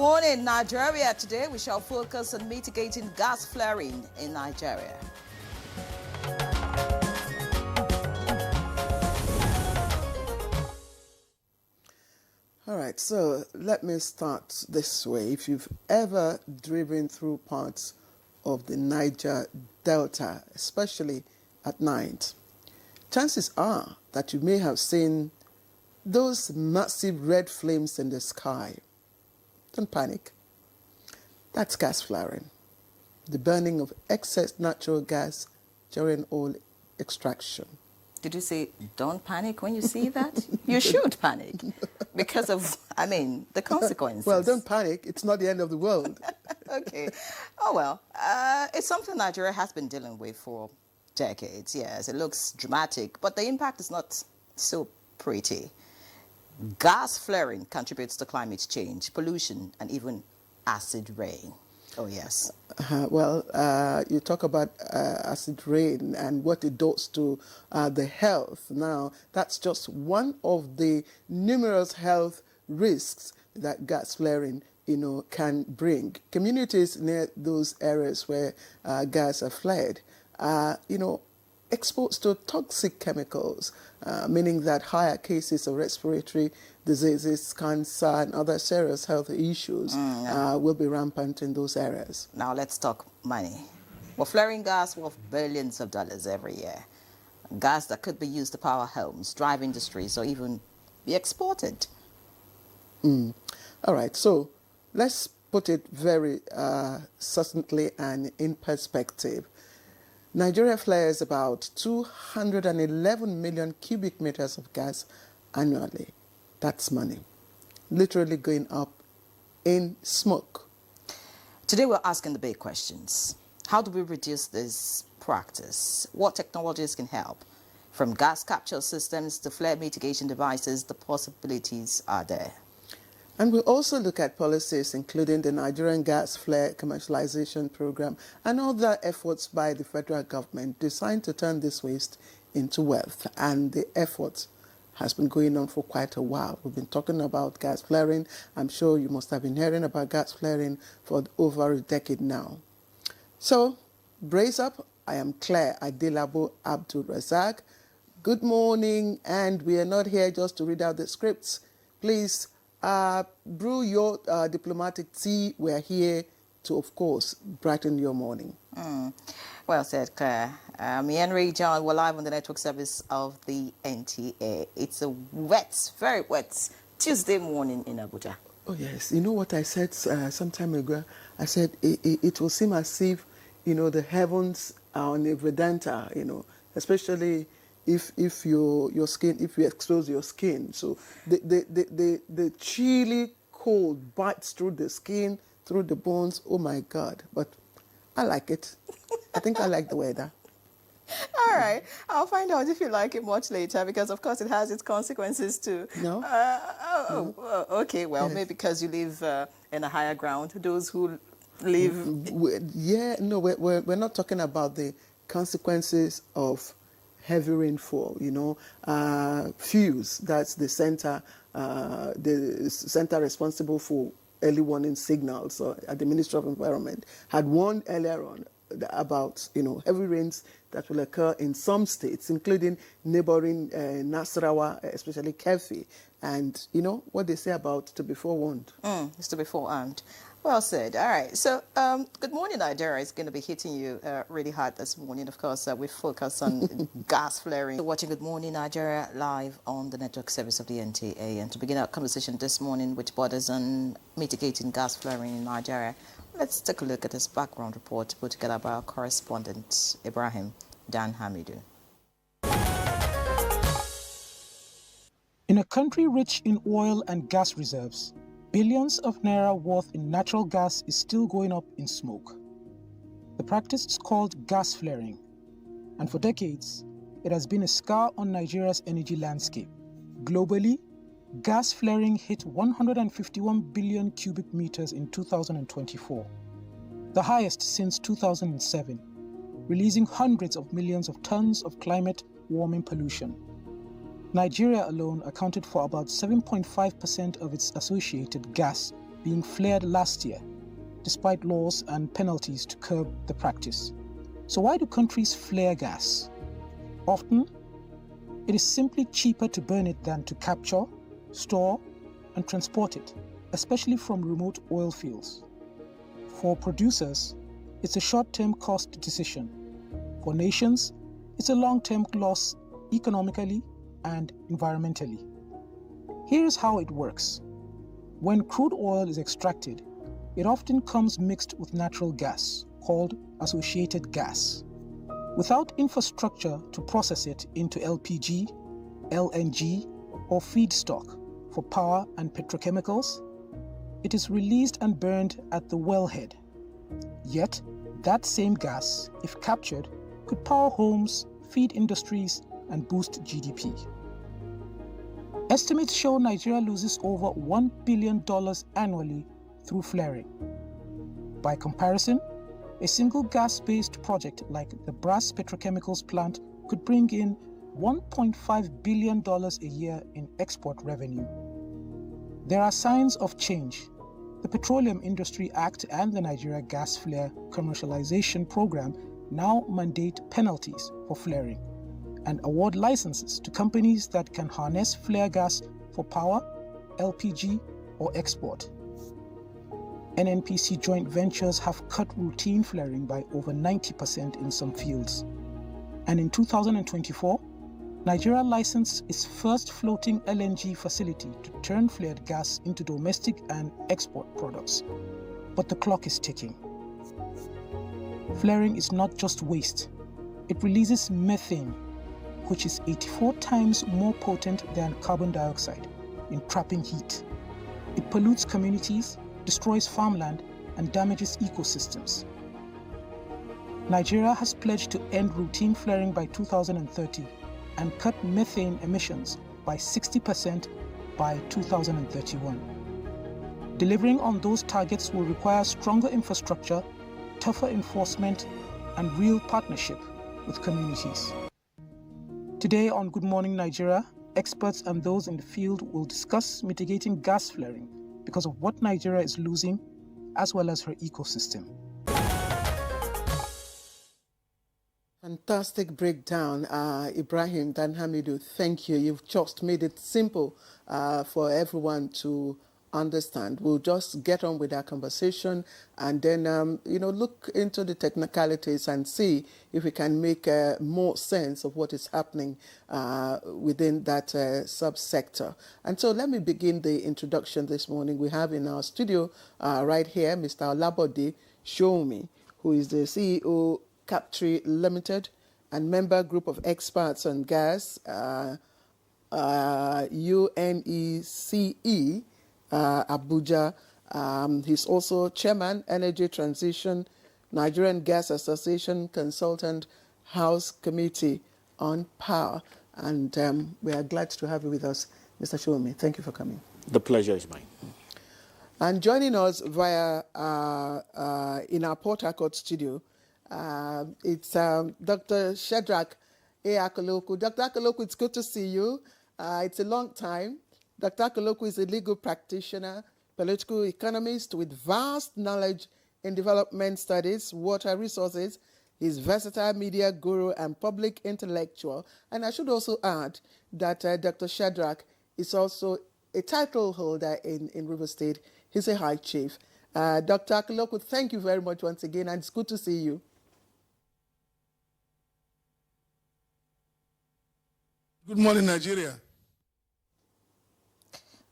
morning, Nigeria. Today we shall focus on mitigating gas flaring in Nigeria. All right, so let me start this way. If you've ever driven through parts of the Niger Delta, especially at night, chances are that you may have seen those massive red flames in the sky. Don't panic. That's gas flaring, the burning of excess natural gas during oil extraction. Did you say don't panic when you see that? You should panic because of, the consequences. Well, don't panic. It's not the end of the world. Okay. Oh, well, it's something Nigeria has been dealing with for decades. Yes, it looks dramatic, but the impact is not so pretty. Gas flaring contributes to climate change, pollution, and even acid rain. Oh, yes. You talk about acid rain and what it does to the health. Now, that's just one of the numerous health risks that gas flaring, can bring. Communities near those areas where gas are flared, exposed to toxic chemicals, meaning that higher cases of respiratory diseases, cancer, and other serious health issues will be rampant in those areas. Now let's talk money. Well, flaring gas worth billions of dollars every year. Gas that could be used to power homes, drive industries, or even be exported. All right, so let's put it very succinctly and in perspective. Nigeria flares about 211 million cubic meters of gas annually. That's money, literally going up in smoke. Today we're asking the big questions. How do we reduce this practice? What technologies can help? From gas capture systems to flare mitigation devices, the possibilities are there. And we'll also look at policies including the Nigerian Gas Flare Commercialization Programme and other efforts by the federal government designed to turn this waste into wealth. And the effort has been going on for quite a while. We've been talking about gas flaring. I'm sure you must have been hearing about gas flaring for over a decade now. So, brace up. I am Claire Adilabo Abdul Razak. Good morning, and we are not here just to read out the scripts. Please brew your diplomatic tea. We're here to, of course, brighten your morning. Well said, Claire. I'm Henry John. We're live on the network service of the NTA. It's a wet, very wet Tuesday morning in Abuja. Oh, yes. You know what I said some time ago? I said it will seem as if, the heavens are on a vedanta, especially if your skin, if you expose your skin. So the chilly cold bites through the skin, through the bones. Oh, my God. But I like it. I think I like the weather. All right. I'll find out if you like it much later because, of course, it has its consequences too. No? Okay. Well, yes. Maybe because you live in a higher ground. Those who live... We're not talking about the consequences of heavy rainfall, FUSE, that's the center responsible for early warning signals at the Ministry of Environment, had warned earlier on about, heavy rains that will occur in some states, including neighboring Nasarawa, especially Kefi. And what they say about to be forewarned. It's to be forearmed. Well said. All right. So, good morning, Nigeria is going to be hitting you really hard this morning. Of course, we focus on gas flaring. So watching Good Morning Nigeria live on the network service of the NTA. And to begin our conversation this morning, which borders on mitigating gas flaring in Nigeria, let's take a look at this background report put together by our correspondent, Ibrahim Dan Hamidu. In a country rich in oil and gas reserves, billions of naira worth in natural gas is still going up in smoke. The practice is called gas flaring, and for decades, it has been a scar on Nigeria's energy landscape. Globally, gas flaring hit 151 billion cubic meters in 2024, the highest since 2007, releasing hundreds of millions of tons of climate-warming pollution. Nigeria alone accounted for about 7.5% of its associated gas being flared last year, despite laws and penalties to curb the practice. So why do countries flare gas? Often, it is simply cheaper to burn it than to capture, store, and transport it, especially from remote oil fields. For producers, it's a short-term cost decision. For nations, it's a long-term loss economically and environmentally. Here is how it works. When crude oil is extracted, it often comes mixed with natural gas, called associated gas. Without infrastructure to process it into LPG, LNG, or feedstock for power and petrochemicals, it is released and burned at the wellhead. Yet, that same gas, if captured, could power homes, feed industries, and boost GDP. Estimates show Nigeria loses over $1 billion annually through flaring. By comparison, a single gas-based project like the Brass Petrochemicals plant could bring in $1.5 billion a year in export revenue. There are signs of change. The Petroleum Industry Act and the Nigeria Gas Flare Commercialization Programme now mandate penalties for flaring and award licenses to companies that can harness flare gas for power, LPG, or export. NNPC joint ventures have cut routine flaring by over 90% in some fields. And in 2024, Nigeria licensed its first floating LNG facility to turn flared gas into domestic and export products. But the clock is ticking. Flaring is not just waste. It releases methane, which is 84 times more potent than carbon dioxide in trapping heat. It pollutes communities, destroys farmland, and damages ecosystems. Nigeria has pledged to end routine flaring by 2030 and cut methane emissions by 60% by 2031. Delivering on those targets will require stronger infrastructure, tougher enforcement, and real partnership with communities. Today on Good Morning Nigeria, experts and those in the field will discuss mitigating gas flaring because of what Nigeria is losing, as well as her ecosystem. Fantastic breakdown, Ibrahim Danhamidu. Thank you. You've just made it simple for everyone to understand. We'll just get on with our conversation and then, look into the technicalities and see if we can make more sense of what is happening within that subsector. And so let me begin the introduction this morning. We have in our studio right here, Mr. Olabode Shomi, who is the CEO, Captree Limited, and member group of experts on gas, UNECE, Abuja. He's also chairman, Energy Transition, Nigerian Gas Association Consultant House Committee on Power. And we are glad to have you with us, Mr. Shomi. Thank you for coming. The pleasure is mine. And joining us via in our Port Harcourt studio, it's Dr. Shadrach A. Akoloku. Dr. Akoloku, it's good to see you. It's a long time. Dr. Akoloku is a legal practitioner, political economist with vast knowledge in development studies, water resources. He's versatile media guru and public intellectual. And I should also add that Dr. Shadrach is also a title holder in River State. He's a high chief. Dr. Akoloku, thank you very much once again, and it's good to see you. Good morning, Nigeria.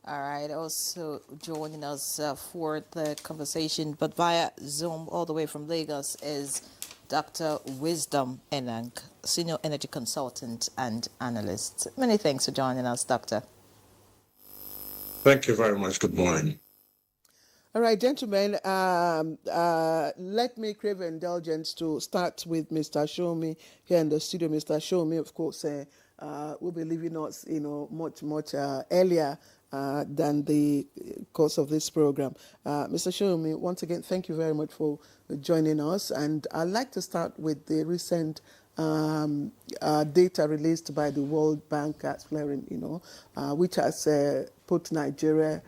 All right, also joining us for the conversation, but via Zoom all the way from Lagos, is Dr. Wisdom Enang, Senior Energy Consultant and Analyst. Many thanks for joining us, Doctor. Thank you very much. Good morning. All right, gentlemen, let me crave indulgence to start with Mr. Shomi here in the studio. Mr. Shomi, of course, will be leaving us, much earlier than the course of this program. Mr. Shomi, once again, thank you very much for joining us. And I'd like to start with the recent data released by the World Bank gas flaring, which has put Nigeria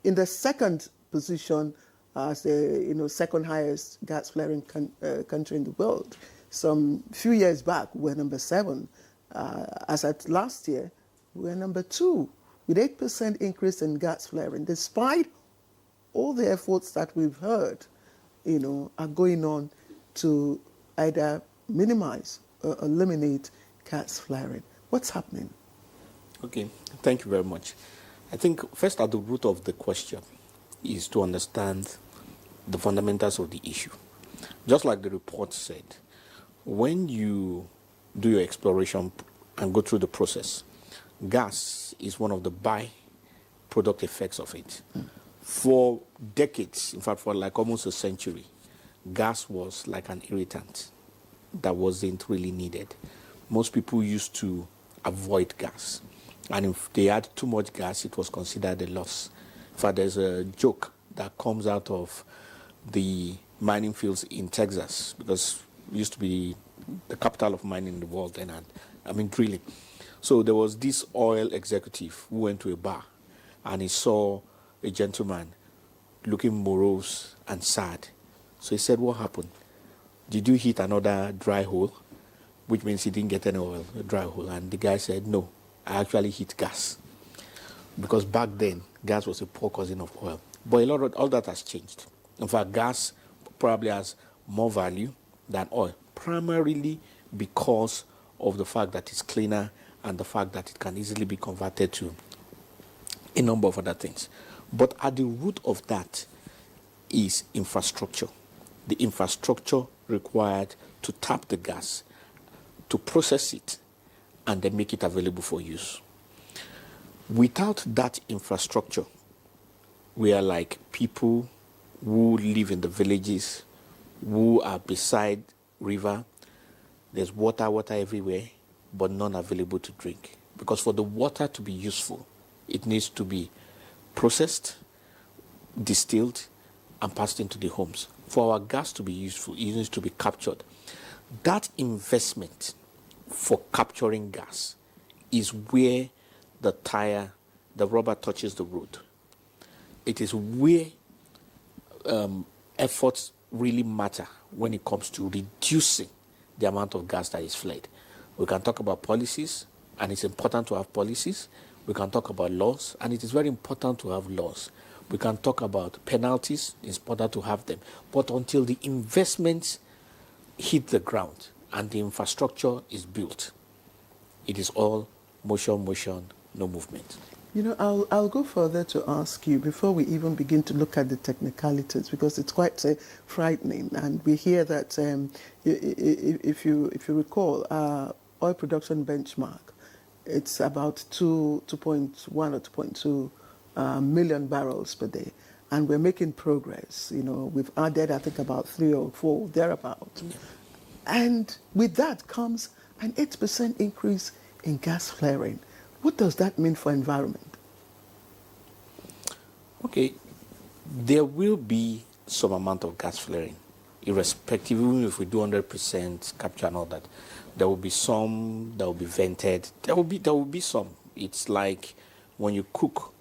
in the second position as the second highest gas flaring country in the world. Some few years back, we were number 7. As at last year, we were number 2 with 8% increase in gas flaring, despite all the efforts that we've heard, are going on to either minimize or eliminate gas flaring. What's happening? Okay, thank you very much. I think first at the root of the question is to understand the fundamentals of the issue. Just like the report said, when you do your exploration and go through the process, gas is one of the byproduct effects of it. For decades, in fact, for like almost a century, gas was like an irritant that wasn't really needed. Most people used to avoid gas. And if they had too much gas, it was considered a loss. In fact, there's a joke that comes out of the mining fields in Texas, because it used to be the capital of mining in the world then, and drilling. So there was this oil executive who went to a bar and he saw a gentleman looking morose and sad. So he said, "What happened? Did you hit another dry hole?" Which means he didn't get any oil, a dry hole. And the guy said, "No, I actually hit gas." Because back then, gas was a poor cousin of oil. But all that has changed. In fact, gas probably has more value than oil, primarily because of the fact that it's cleaner and the fact that it can easily be converted to a number of other things. But at the root of that is infrastructure. The infrastructure required to tap the gas, to process it, and then make it available for use. Without that infrastructure, we are like people who live in the villages, who are beside river. There's water everywhere, but none available to drink. Because for the water to be useful, it needs to be processed, distilled, and passed into the homes. For our gas to be useful, it needs to be captured. That investment for capturing gas is where the rubber touches the road. It is where efforts really matter when it comes to reducing the amount of gas that is flared. We can talk about policies, and it's important to have policies. We can talk about laws, and it is very important to have laws. We can talk about penalties, it's important to have them. But until the investments hit the ground and the infrastructure is built, it is all motion, no movement. I'll go further to ask you before we even begin to look at the technicalities, because it's quite frightening. And we hear that if you recall, oil production benchmark, it's about 2.1 or 2.2 million barrels per day. And we're making progress. We've added, I think, about 3 or 4, thereabout. Yeah. And with that comes an 8% increase in gas flaring. What does that mean for environment? Okay, there will be some amount of gas flaring, irrespective, even if we do 100% capture and all that. There will be some that will be vented. There will be some. It's like when you cook,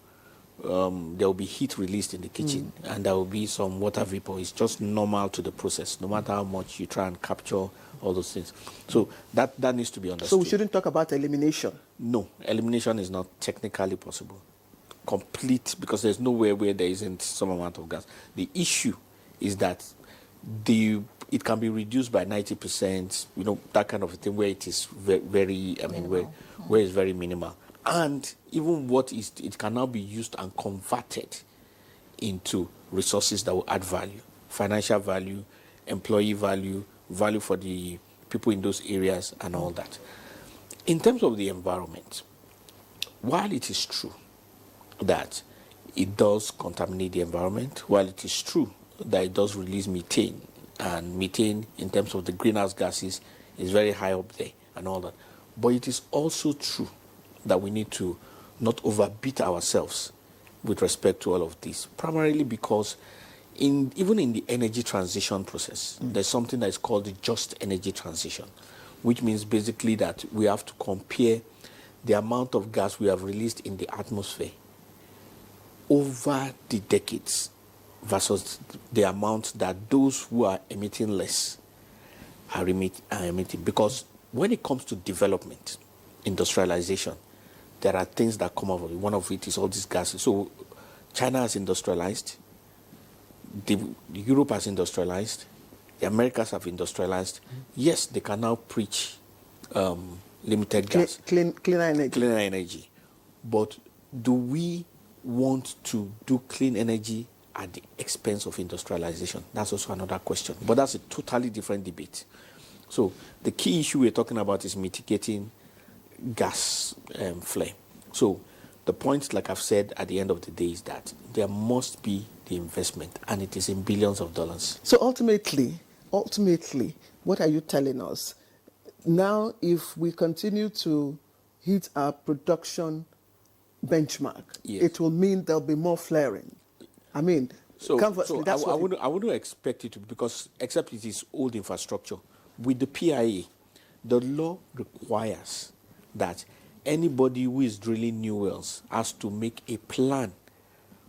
there will be heat released in the kitchen, and there will be some water vapor. It's just normal to the process, no matter how much you try and capture all those things. So that needs to be understood. So we shouldn't talk about elimination? No, elimination is not technically possible. Complete, because there's nowhere where there isn't some amount of gas. The issue is that it can be reduced by 90%, that kind of a thing, where it is very where it's very minimal. And even it can now be used and converted into resources that will add value, financial value, employee value, value for the people in those areas and all that. In terms of the environment, while it is true that it does contaminate the environment, while it is true that it does release methane, and methane in terms of the greenhouse gases is very high up there and all that, but it is also true that we need to not overbeat ourselves with respect to all of this, primarily because even in the energy transition process, there's something that is called the just energy transition, which means basically that we have to compare the amount of gas we have released in the atmosphere over the decades versus the amount that those who are emitting less are emitting. Because when it comes to development, industrialization, there are things that come out of it. One of it is all these gases. So China has industrialized, Europe has industrialized, the Americas have industrialized. Yes, they can now preach limited gas. Cleaner energy. But do we want to do clean energy at the expense of industrialization? That's also another question. But that's a totally different debate. So the key issue we're talking about is mitigating gas flare. So the point, like I've said, at the end of the day is that there must be the investment, and it is in billions of dollars. So ultimately, what are you telling us? Now, if we continue to hit our production benchmark, yes, it will mean there'll be more flaring. I mean, I wouldn't expect it to, because except it is old infrastructure. With the PIA, the law requires that anybody who is drilling new wells has to make a plan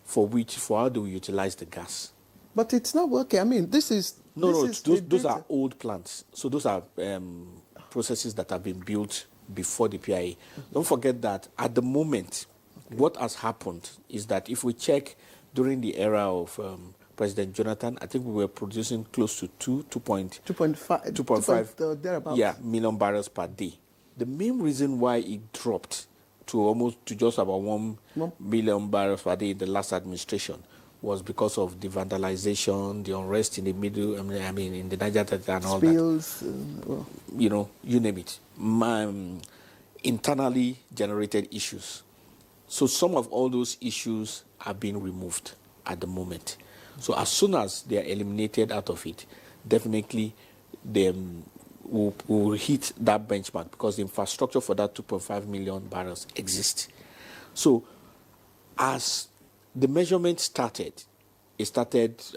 for how do we utilize the gas. But it's not working. I mean, those are old plants. So those are processes that have been built before the PIA. Don't forget that at the moment, what has happened is that if we check during the era of President Jonathan, I think we were producing close to 2.5 thereabouts. million barrels per day. The main reason why it dropped to just about 1 million barrels per day in the last administration was because of the vandalization, the unrest in the middle, in the Niger Delta and all spills, that. You name it. Internally generated issues. So some of all those issues are being removed at the moment. So as soon as they are eliminated out of it, definitely they will hit that benchmark, because the infrastructure for that 2.5 million barrels exists. So as the measurement started, I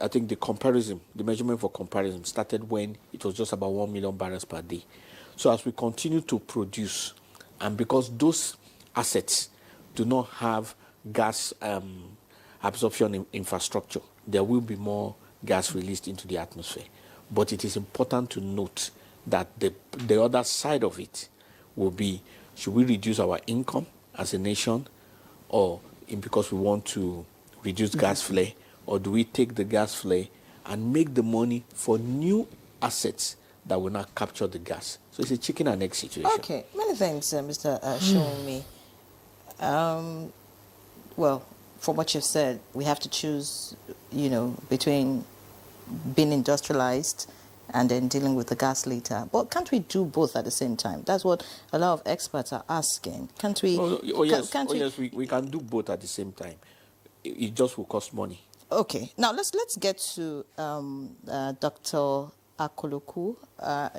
think the measurement for comparison started when it was just about 1 million barrels per day. So as we continue to produce, and because those assets do not have gas absorption infrastructure, there will be more gas released into the atmosphere. But it is important to note that the other side of it will be, should we reduce our income as a nation, or because we want to reduce gas flare, or do we take the gas flare and make the money for new assets that will not capture the gas? So it's a chicken and egg situation. Okay, many thanks, Mr. Shomi. Well, from what you've said, we have to choose, between being industrialized and then dealing with the gas later. But can't we do both at the same time? That's what a lot of experts are asking. Can't we? Yes, we can do both at the same time. It just will cost money. Okay, now let's get to Dr. Akoloku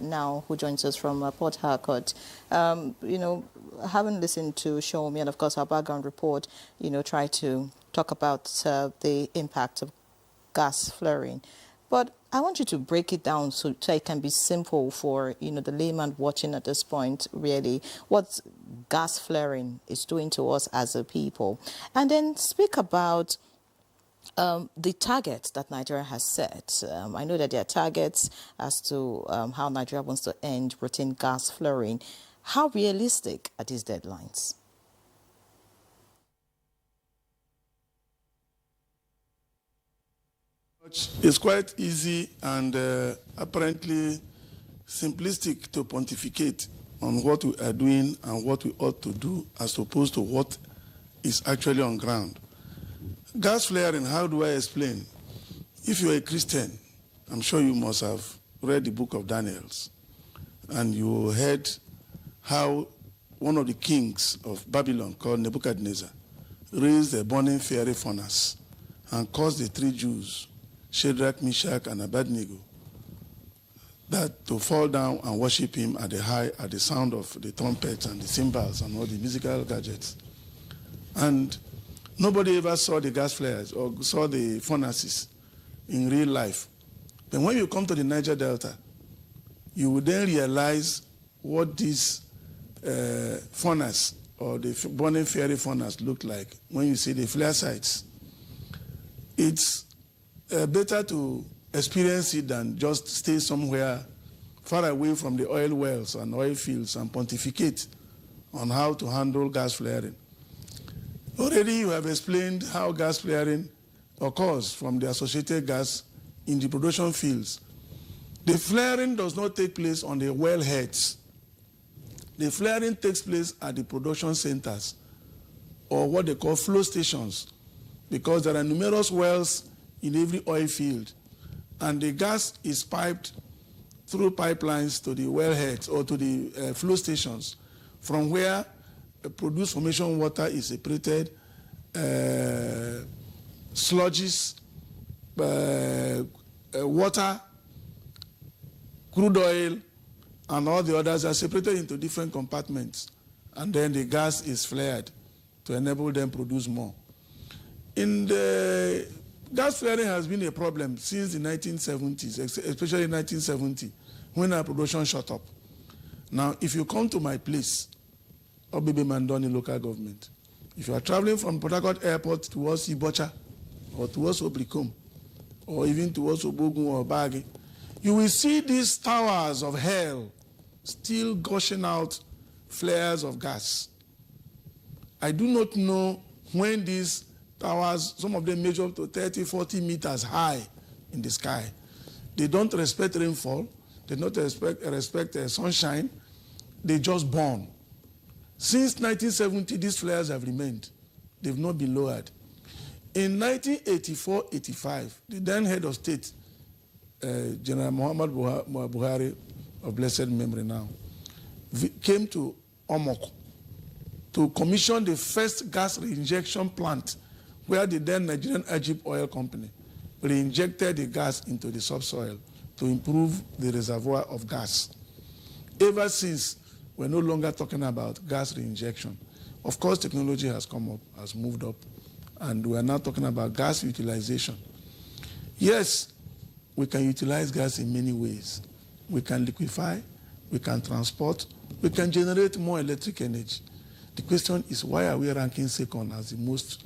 now, who joins us from Port Harcourt. Having listened to Shomi and, of course, our background report, try to talk about the impact of gas flaring. But I want you to break it down so it can be simple for, the layman watching at this point, really, what gas flaring is doing to us as a people. And then speak about the targets that Nigeria has set. I know that there are targets as to how Nigeria wants to end routine gas flaring. How realistic are these deadlines? It's quite easy and apparently simplistic to pontificate on what we are doing and what we ought to do, as opposed to what is actually on ground. Gas flaring, how do I explain? If you're a Christian, I'm sure you must have read the book of Daniel, and you heard how one of the kings of Babylon, called Nebuchadnezzar, raised a burning fiery furnace and caused the 3 Jews, Shadrach, Meshach, and Abednego, that to fall down and worship him at the sound of the trumpets and the cymbals and all the musical gadgets. And nobody ever saw the gas flares or saw the furnaces in real life. But when you come to the Niger Delta, you will then realize what this furnace or the burning fiery furnace looked like when you see the flare sites. it's better to experience it than just stay somewhere far away from the oil wells and oil fields and pontificate on how to handle gas flaring. Already you have explained how gas flaring occurs from the associated gas in the production fields. The flaring does not take place on the wellheads. The flaring takes place at the production centers, or what they call flow stations, because there are numerous wells in every oil field, and the gas is piped through pipelines to the wellheads or to the flow stations, from where produced formation water is separated, sludges, water, crude oil, and all the others are separated into different compartments, and then the gas is flared to enable them to produce more. Gas flaring has been a problem since the 1970s, especially 1970, when our production shot up. Now, if you come to my place, Obebe Mandoni local government, if you are traveling from Port Harcourt Airport towards Ibocha, or towards Oblikom, or even towards Obogun or Bagi, you will see these towers of hell still gushing out flares of gas. I do not know when these towers, some of them measure up to 30, 40 meters high in the sky. They don't respect rainfall. They don't respect sunshine. They just burn. Since 1970, these flares have remained. They've not been lowered. In 1984-85, the then head of state, General Muhammad Buhari, of blessed memory now, came to Omok to commission the first gas reinjection plant, where the then Nigerian Egypt Oil Company reinjected the gas into the subsoil to improve the reservoir of gas. Ever since, we're no longer talking about gas reinjection. Of course, technology has come up, has moved up, and we are now talking about gas utilization. Yes, we can utilize gas in many ways. We can liquefy, we can transport, we can generate more electric energy. The question is, why are we ranking second as the most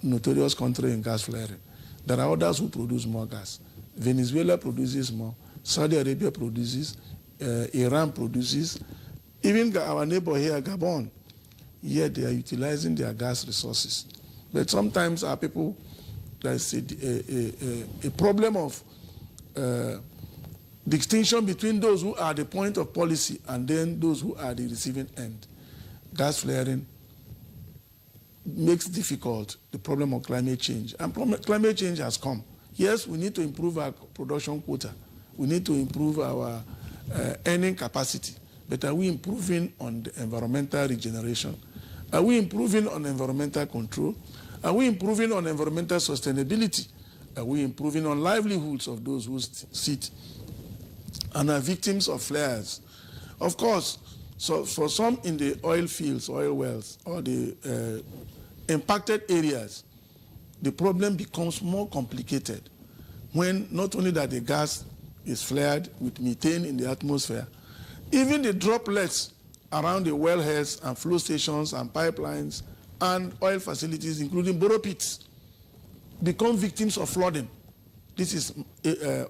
notorious country in gas flaring? There are others who produce more gas. Venezuela produces more, Saudi Arabia produces, Iran produces, even our neighbor here, Gabon, yet they are utilizing their gas resources. But sometimes our people, there's a problem of distinction between those who are the point of policy and then those who are the receiving end. Gas flaring makes difficult the problem of climate change. And climate change has come. Yes, we need to improve our production quota. We need to improve our earning capacity. But are we improving on the environmental regeneration? Are we improving on environmental control? Are we improving on environmental sustainability? Are we improving on livelihoods of those who sit and are victims of flares? Of course, so for some in the oil fields, oil wells, or the impacted areas, the problem becomes more complicated when not only that the gas is flared with methane in the atmosphere, even the droplets around the wellheads and flow stations and pipelines and oil facilities, including borrow pits, become victims of flooding. This is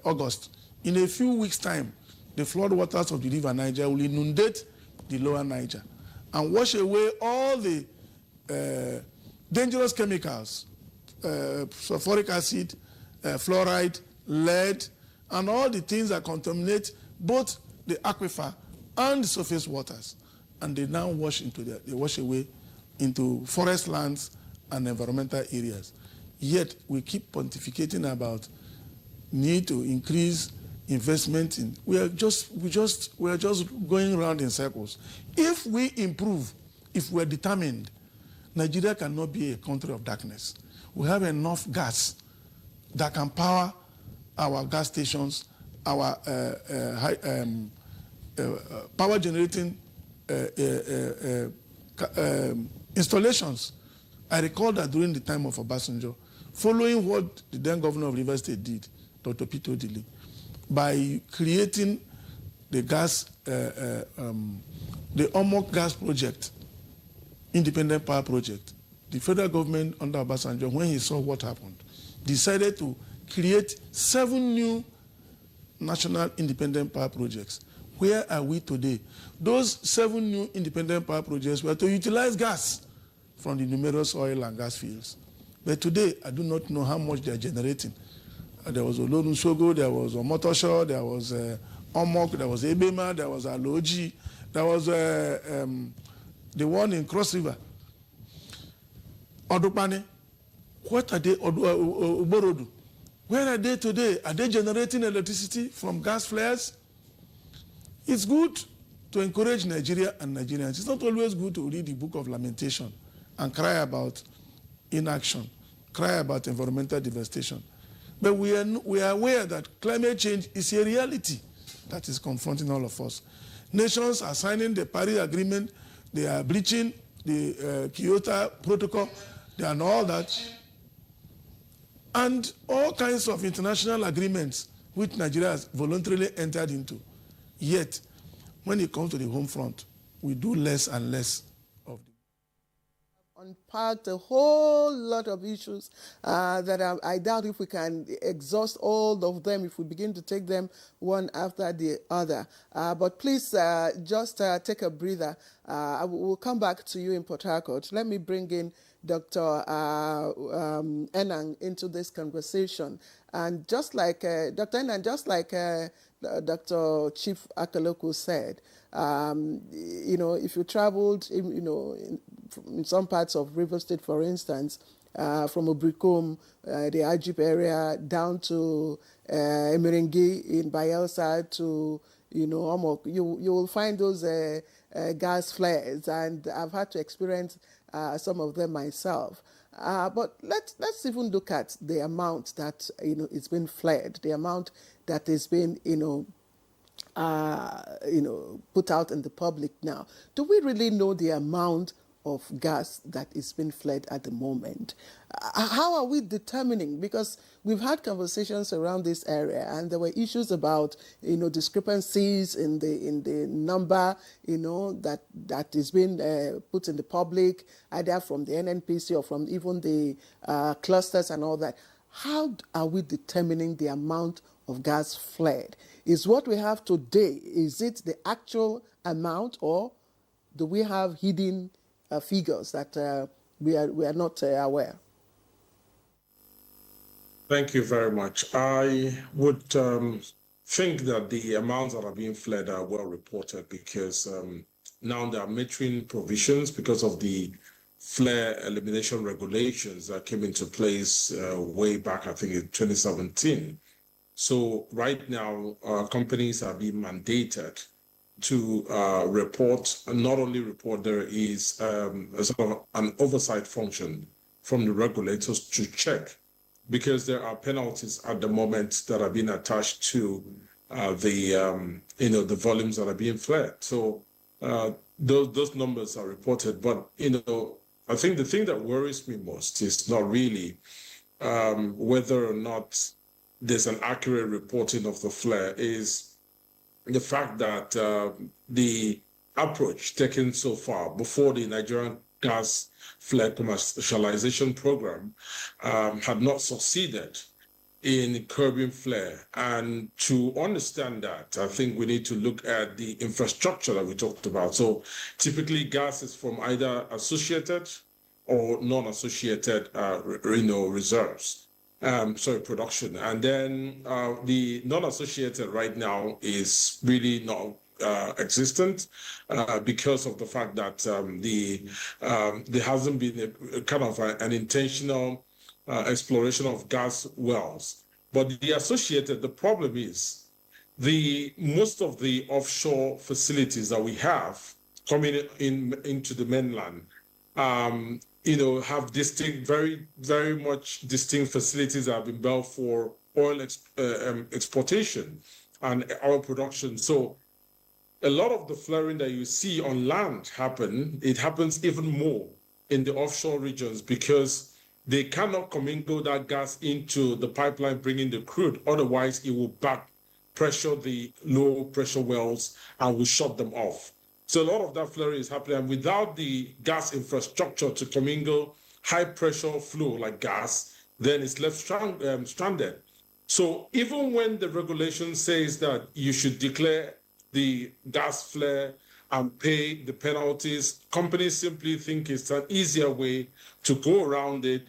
August. In a few weeks' time, the flood waters of the river Niger will inundate the lower Niger and wash away all the dangerous chemicals, sulfuric acid, fluoride, lead, and all the things that contaminate both the aquifer and the surface waters. And they now wash away into forest lands and environmental areas. Yet we keep pontificating about need to increase investment in. We are just going around in circles. If we improve, if we're determined, Nigeria cannot be a country of darkness. We have enough gas that can power our gas stations, our power generating installations. I recall that during the time of Obasanjo, following what the then governor of Rivers State did, Dr. Peter Odili, by creating the gas, the Omok gas project, independent power project, the federal government under Obasanjo, when he saw what happened, decided to create 7 new national independent power projects. Where are we today? Those 7 new independent power projects were to utilize gas from the numerous oil and gas fields. But today, I do not know how much they are generating. There was Olorun Sogo, there was Omotosho, there was Omok, there was Ebema, there was Aloji, there was the one in Cross River. Odupane, what are they, Uborodu? Where are they today? Are they generating electricity from gas flares? It's good to encourage Nigeria and Nigerians. It's not always good to read the book of lamentation and cry about inaction, cry about environmental devastation. But we are aware that climate change is a reality that is confronting all of us. Nations are signing the Paris Agreement, they are breaching the Kyoto Protocol, and all that. And all kinds of international agreements which Nigeria has voluntarily entered into. Yet, when it comes to the home front, we do less and less of it. Unpacked a whole lot of issues that I doubt if we can exhaust all of them if we begin to take them one after the other. But please just take a breather. We'll come back to you in Port Harcourt. Let me bring in Dr. Enang into this conversation. And just like Dr. Enang, just like Dr. Chief Akaloku said, if you traveled, in some parts of River State, for instance, from Obrikom, the Ajip area, down to Emerengi in Bayelsa to, Omok, you will find those gas flares, and I've had to experience some of them myself. But let's even look at the amount that it's been flared, the amount that has been put out in the public now. Do we really know the amount of gas that is being flared at the moment? How are we determining? Because we've had conversations around this area, and there were issues about discrepancies in the number that is being put in the public, either from the NNPC or from even the clusters and all that. How are we determining the amount of gas flared? Is what we have today, is it the actual amount, or do we have hidden figures that we are not aware? Thank you very much. I would think that the amounts that are being flared are well reported, because now there are metering provisions because of the flare elimination regulations that came into place way back, I think, in 2017. So right now, companies are being mandated to report, and not only report, there is a sort of an oversight function from the regulators to check, because there are penalties at the moment that are being attached to the volumes that are being flared. So those numbers are reported, but I think the thing that worries me most is not really whether or not there's an accurate reporting of the flare, is the fact that the approach taken so far before the Nigerian gas flare commercialization program had not succeeded in curbing flare. And to understand that, I think we need to look at the infrastructure that we talked about. So typically gas is from either associated or non-associated reserves. Production. And then the non-associated right now is really not existent because of the fact that there hasn't been a kind of an intentional exploration of gas wells. But the associated, the problem is most of the offshore facilities that we have coming into the mainland have distinct, very, very much distinct facilities that have been built for oil exportation and oil production. So a lot of the flaring that you see on land it happens even more in the offshore regions, because they cannot commingle that gas into the pipeline bringing the crude. Otherwise, it will back pressure the low pressure wells and will shut them off. So a lot of that flaring is happening, and without the gas infrastructure to commingle high pressure flow like gas, then it's left stranded. So even when the regulation says that you should declare the gas flare and pay the penalties, companies simply think it's an easier way to go around it,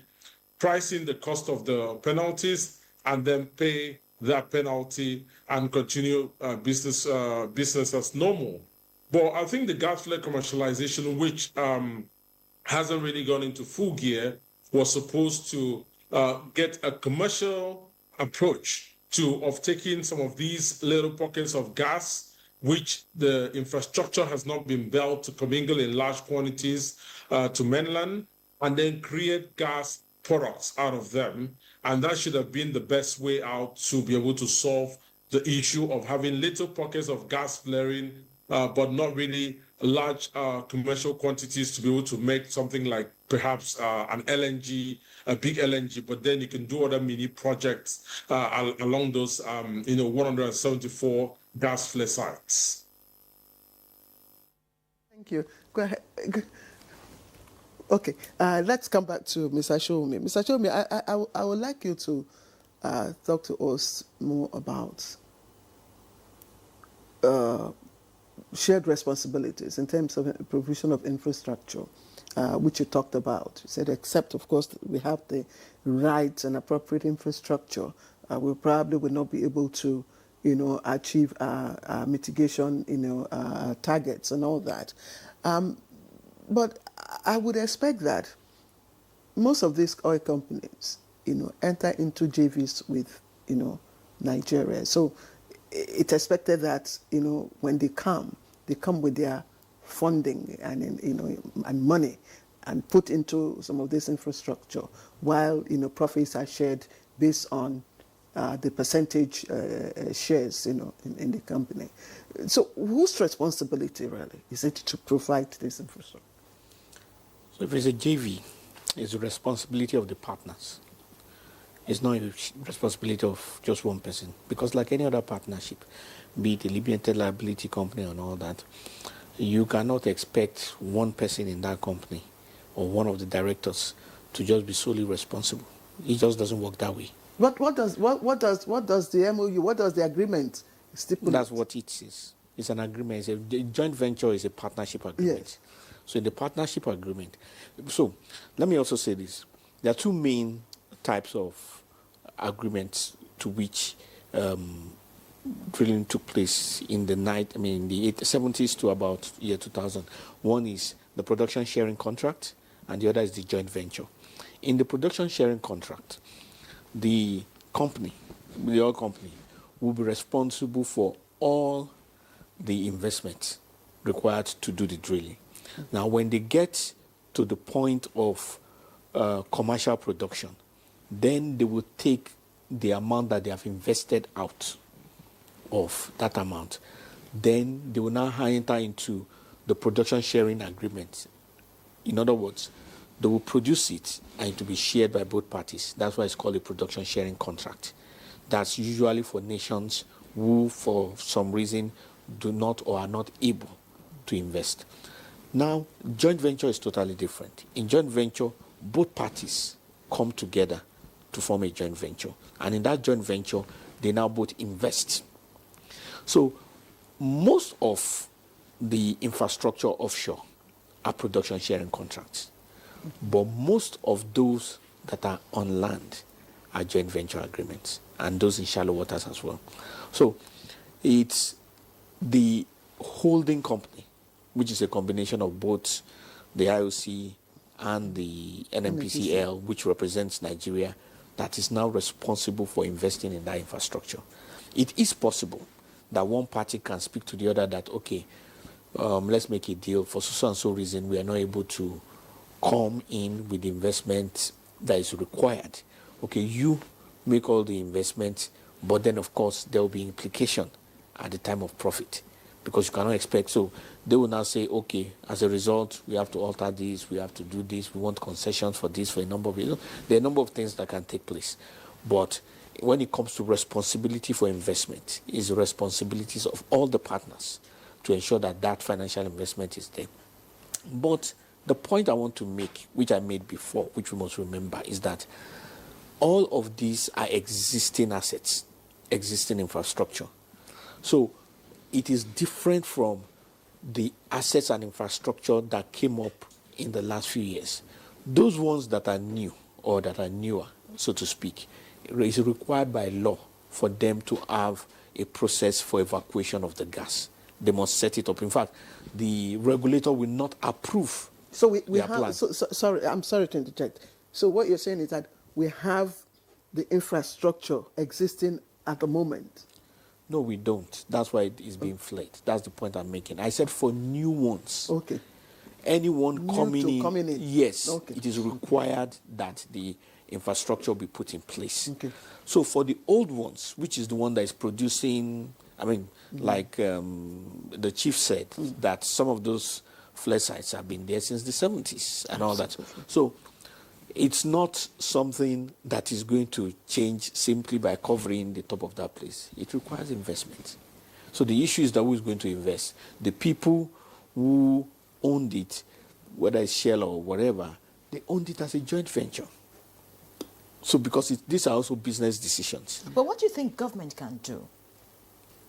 pricing the cost of the penalties and then pay that penalty and continue business as normal. But I think the gas flare commercialization, which hasn't really gone into full gear, was supposed to get a commercial approach of taking some of these little pockets of gas, which the infrastructure has not been built to commingle in large quantities to mainland, and then create gas products out of them. And that should have been the best way out to be able to solve the issue of having little pockets of gas flaring, but not really large commercial quantities to be able to make something like perhaps an LNG, a big LNG, but then you can do other mini projects along those, 174 gas flare sites. Thank you. Go ahead. Okay, let's come back to Mr. Shomi. Mr. Shomi, I would like you to talk to us more about shared responsibilities in terms of provision of infrastructure, which you talked about. You said, except, of course, we have the right and appropriate infrastructure, we probably will not be able to, achieve mitigation, targets and all that. But I would expect that most of these oil companies, enter into JVs with, Nigeria. So it's expected that, when they come with their funding and, and money and put into some of this infrastructure, while, profits are shared based on the percentage shares, in the company. So whose responsibility really is it to provide this infrastructure? So if it's a JV, it's the responsibility of the partners. It's not a responsibility of just one person. Because like any other partnership, be it a limited liability company and all that, you cannot expect one person in that company or one of the directors to just be solely responsible. It just doesn't work that way. What does the MOU, what does the agreement stipulate? That's what it is. It's an agreement. A joint venture is a partnership agreement. Yes. So in the partnership agreement, so let me also say this. There are two main types of agreements to which drilling took place in the 70s to about year 2000. One is the production sharing contract and the other is the joint venture. In the production sharing contract, the oil company, will be responsible for all the investments required to do the drilling. Now, when they get to the point of commercial production, then they will take the amount that they have invested out of that amount. Then they will now enter into the production sharing agreement. In other words, they will produce it and it will be shared by both parties. That's why it's called a production sharing contract. That's usually for nations who, for some reason, do not or are not able to invest. Now, joint venture is totally different. In joint venture, both parties come together to form a joint venture. And in that joint venture, they now both invest. So, most of the infrastructure offshore are production sharing contracts. But most of those that are on land are joint venture agreements, and those in shallow waters as well. So, it's the holding company, which is a combination of both the IOC and the NNPCL, which represents Nigeria, that is now responsible for investing in that infrastructure. It is possible that one party can speak to the other that, okay, let's make a deal. For so and so reason, we are not able to come in with the investment that is required. Okay, you make all the investments, but then, of course, there will be implication at the time of profit, because you cannot expect. So they will now say, okay, as a result, we have to alter this, we have to do this, we want concessions for this, for a number of years. There are a number of things that can take place. But when it comes to responsibility for investment, it's the responsibilities of all the partners to ensure that that financial investment is there. But the point I want to make, which I made before, which we must remember, is that all of these are existing assets, existing infrastructure. So it is different from the assets and infrastructure that came up in the last few years. Those ones that are new or that are newer, so to speak, it is required by law for them to have a process for evacuation of the gas. They must set it up. In fact, the regulator will not approve. So we have. plan. Sorry, I'm sorry to interject. So what you're saying is that we have the infrastructure existing at the moment. No, we don't. That's why it is being flagged. That's the point I'm making. I said for new ones. Okay. Anyone New coming in. yes, Okay. it is required that the infrastructure be put in place. Okay. So for the old ones, which is the one that is producing, like the chief said, that some of those flare sites have been there since the 70s and all that. So it's not something that is going to change simply by covering the top of that place. It requires investment. So the issue is that who is going to invest? The people who owned it, whether it's Shell or whatever, they owned it as a joint venture. So because these are also business decisions. But what do you think government can do?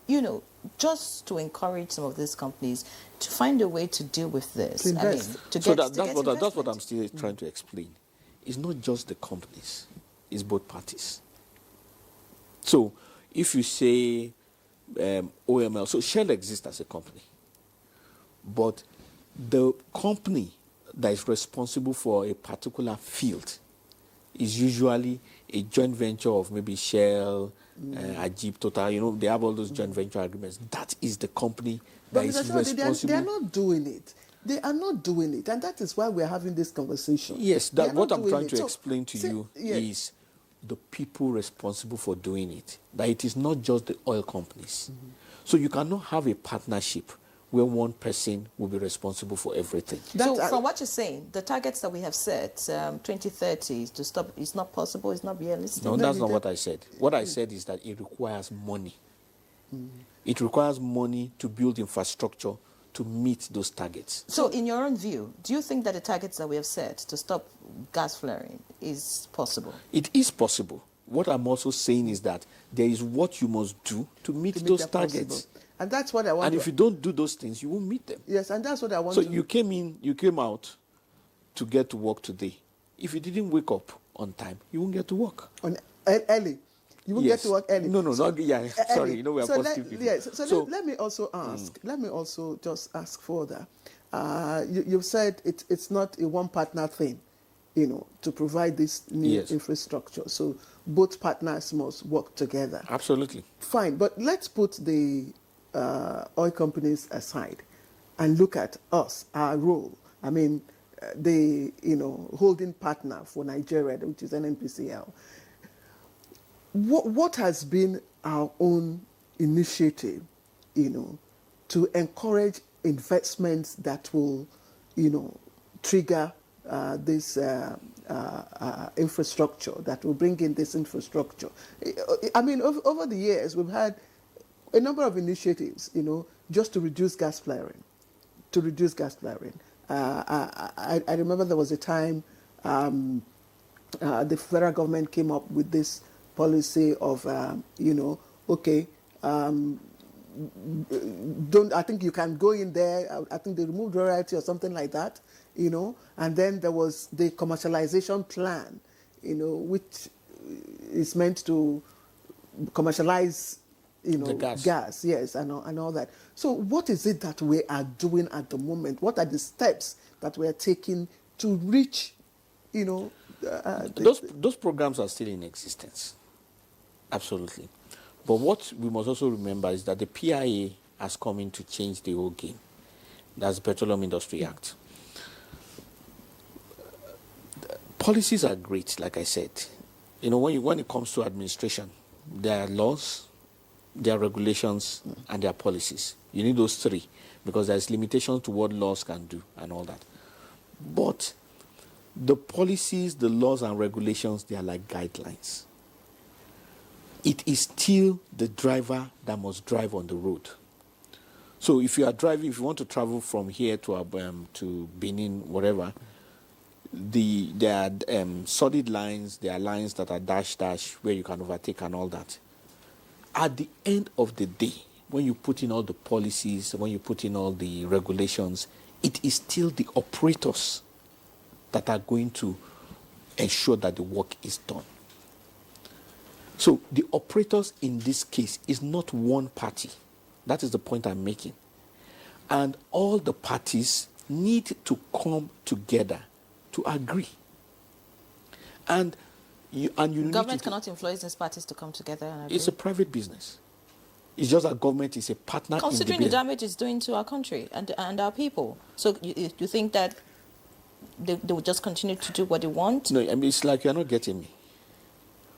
You know, just to encourage some of these companies to find a way to deal with this. To invest. That's what I'm still trying to explain. It's not just the companies, it's both parties. So if you say OML, so Shell exists as a company, but the company that is responsible for a particular field is usually a joint venture of maybe Shell, Ajib, Total. You know, they have all those joint venture agreements. That is the company that is responsible. They are not doing it. They are not doing it, and that is why we are having this conversation. Yes, what I'm trying to explain to you is the people responsible for doing it. That it is not just the oil companies. So you cannot have a partnership where one person will be responsible for everything. So from what you're saying, the targets that we have set, 2030, to stop, is not possible, it's not realistic? No, that's not what I said. What I said is that it requires money. It requires money to build infrastructure to meet those targets. So in your own view, do you think that the targets that we have set to stop gas flaring is possible? It is possible. What I'm also saying is that there is what you must do to meet those targets. Possible. And that's what I want. And if you don't do those things, you won't meet them. Yes, and that's what I want. So you came out to get to work today. If you didn't wake up on time, you won't get to work. Early. You won't get to work early. No, sorry, you know we are positive people. So let me also ask. Let me also just ask further. You've said it's not a one-partner thing, you know, to provide this new infrastructure. So both partners must work together. Absolutely. Fine, but let's put the oil companies aside and look at us, our role. I mean, the holding partner for Nigeria, which is NNPCL. What has been our own initiative, to encourage investments that will, trigger this infrastructure, that will bring in this infrastructure? I mean, over the years, we've had a number of initiatives, just to reduce gas flaring. I remember there was a time the federal government came up with this policy of, I think you can go in there, I think they removed royalty or something like that, and then there was the commercialization plan, which is meant to commercialize, the gas, yes, and all that. So what is it that we are doing at the moment? What are the steps that we are taking to reach, those programs are still in existence. Absolutely. But what we must also remember is that the PIA has come in to change the whole game. That's the Petroleum Industry Act. Policies are great, like I said. When it comes to administration, there are laws, there are regulations, and there are policies. You need those three because there's limitations to what laws can do and all that. But the policies, the laws, and regulations, they are like guidelines. It is still the driver that must drive on the road. So if you are driving, if you want to travel from here to Benin, whatever, there are solid lines, there are lines that are dash where you can overtake and all that. At the end of the day, when you put in all the policies, when you put in all the regulations, it is still the operators that are going to ensure that the work is done. So the operators in this case is not one party. That is the point I'm making. And all the parties need to come together to agree. And you government cannot influence these parties to come together and agree. It's a private business. It's just that government is a partner. Considering the damage it's doing to our country and our people. So you think that they will just continue to do what they want? No, I mean, it's like you're not getting me.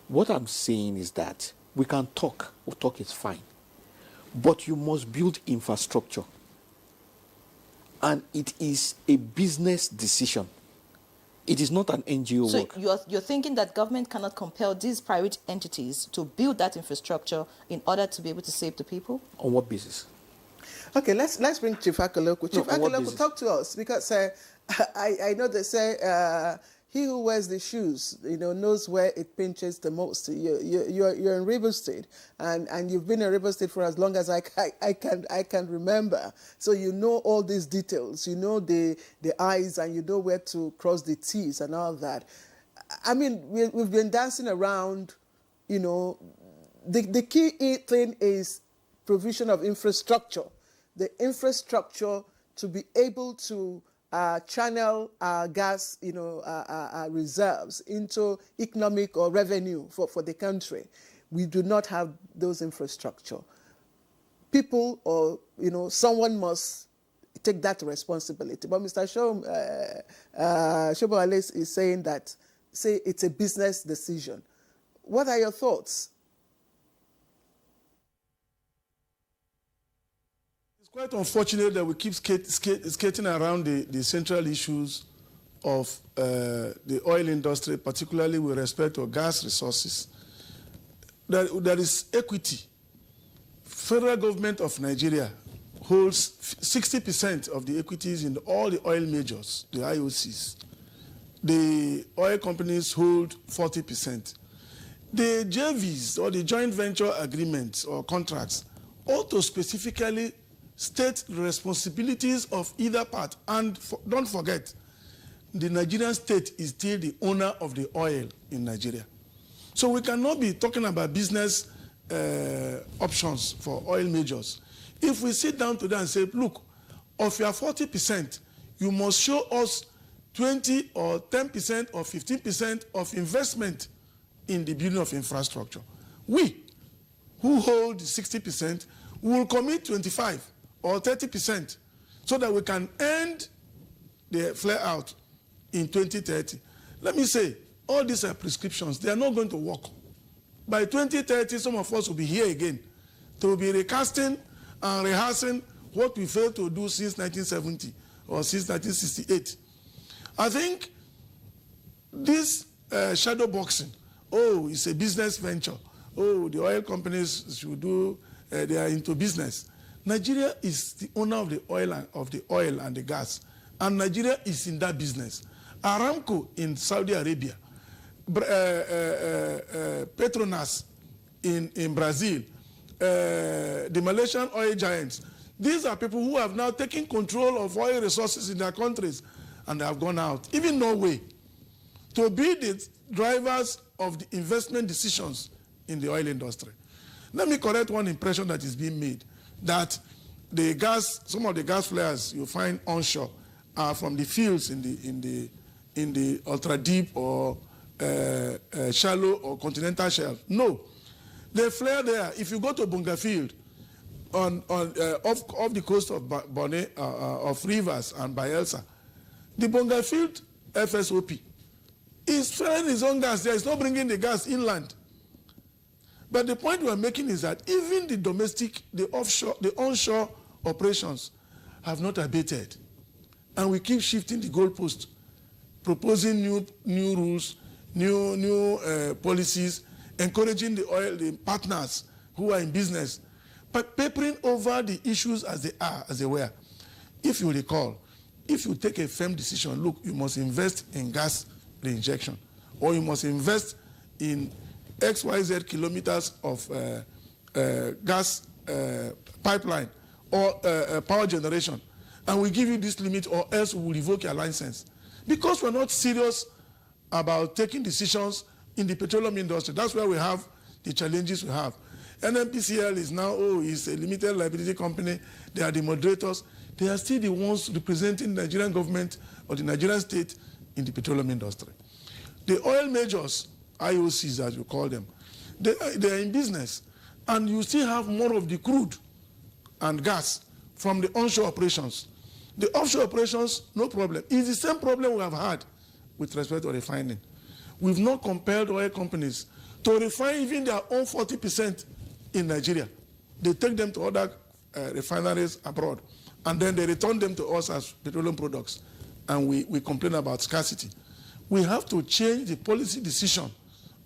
What I'm saying is that we can talk. Talk is fine. But you must build infrastructure. And it is a business decision. It is not an NGO work. So you're thinking that government cannot compel these private entities to build that infrastructure in order to be able to save the people? On what basis? Okay, let's bring Chief Akoloko. Chief Akoloko, talk to us, because I know they say he who wears the shoes, knows where it pinches the most. You're in Rivers State, and you've been in Rivers State for as long as I can remember. So you know all these details. You know the I's, and you know where to cross the T's and all that. I mean, we've been dancing around. The key thing is provision of infrastructure. The infrastructure to be able to channel our gas, reserves into economic or revenue for the country. We do not have those infrastructure. People or, someone must take that responsibility. But Mr. Shobowale is saying that, it's a business decision. What are your thoughts? Quite unfortunate that we keep skating around the central issues of the oil industry, particularly with respect to gas resources. There is equity. Federal government of Nigeria holds 60% of the equities in all the oil majors, the IOCs. The oil companies hold 40%. The JVs, or the joint venture agreements or contracts, ought to specifically state the responsibilities of either part. And don't forget, the Nigerian state is still the owner of the oil in Nigeria. So we cannot be talking about business options for oil majors. If we sit down today and say, look, of your 40%, you must show us 20 or 10% or 15% of investment in the building of infrastructure. We, who hold 60%, will commit 25 or 30% so that we can end the flare out in 2030. Let me say, all these are prescriptions. They are not going to work. By 2030, some of us will be here again to be recasting and rehearsing what we failed to do since 1970 or since 1968. I think this shadow boxing, it's a business venture. The oil companies should do, they are into business. Nigeria is the owner of the oil and the gas, and Nigeria is in that business. Aramco in Saudi Arabia, Petronas in Brazil, the Malaysian oil giants. These are people who have now taken control of oil resources in their countries, and they have gone out. Even Norway, to be the drivers of the investment decisions in the oil industry. Let me correct one impression that is being made, that some of the gas flares you find onshore are from the fields in the ultra deep or shallow or continental shelf. No, they flare there. If you go to Bunga Field off the coast of Bonnet, of Rivers and Bayelsa, the Bunga Field FSOP is flaring his own gas there. It's not bringing the gas inland. But the point we are making is that even the onshore operations have not abated. And we keep shifting the goalpost, proposing new rules, new policies, encouraging the partners who are in business. papering over the issues as they are, as they were. If you recall, if you take a firm decision, look, you must invest in gas reinjection, or you must invest in XYZ kilometers of gas pipeline or power generation, and we give you this limit or else we will revoke your license. Because we're not serious about taking decisions in the petroleum industry. That's where we have the challenges we have. NNPCL is now, it's a limited liability company. They are the moderators. They are still the ones representing the Nigerian government or the Nigerian state in the petroleum industry. The oil majors, IOCs as you call them, they are in business. And you still have more of the crude and gas from the onshore operations. The offshore operations, no problem. It's the same problem we have had with respect to refining. We've not compelled oil companies to refine even their own 40% in Nigeria. They take them to other refineries abroad, and then they return them to us as petroleum products, and we complain about scarcity. We have to change the policy decision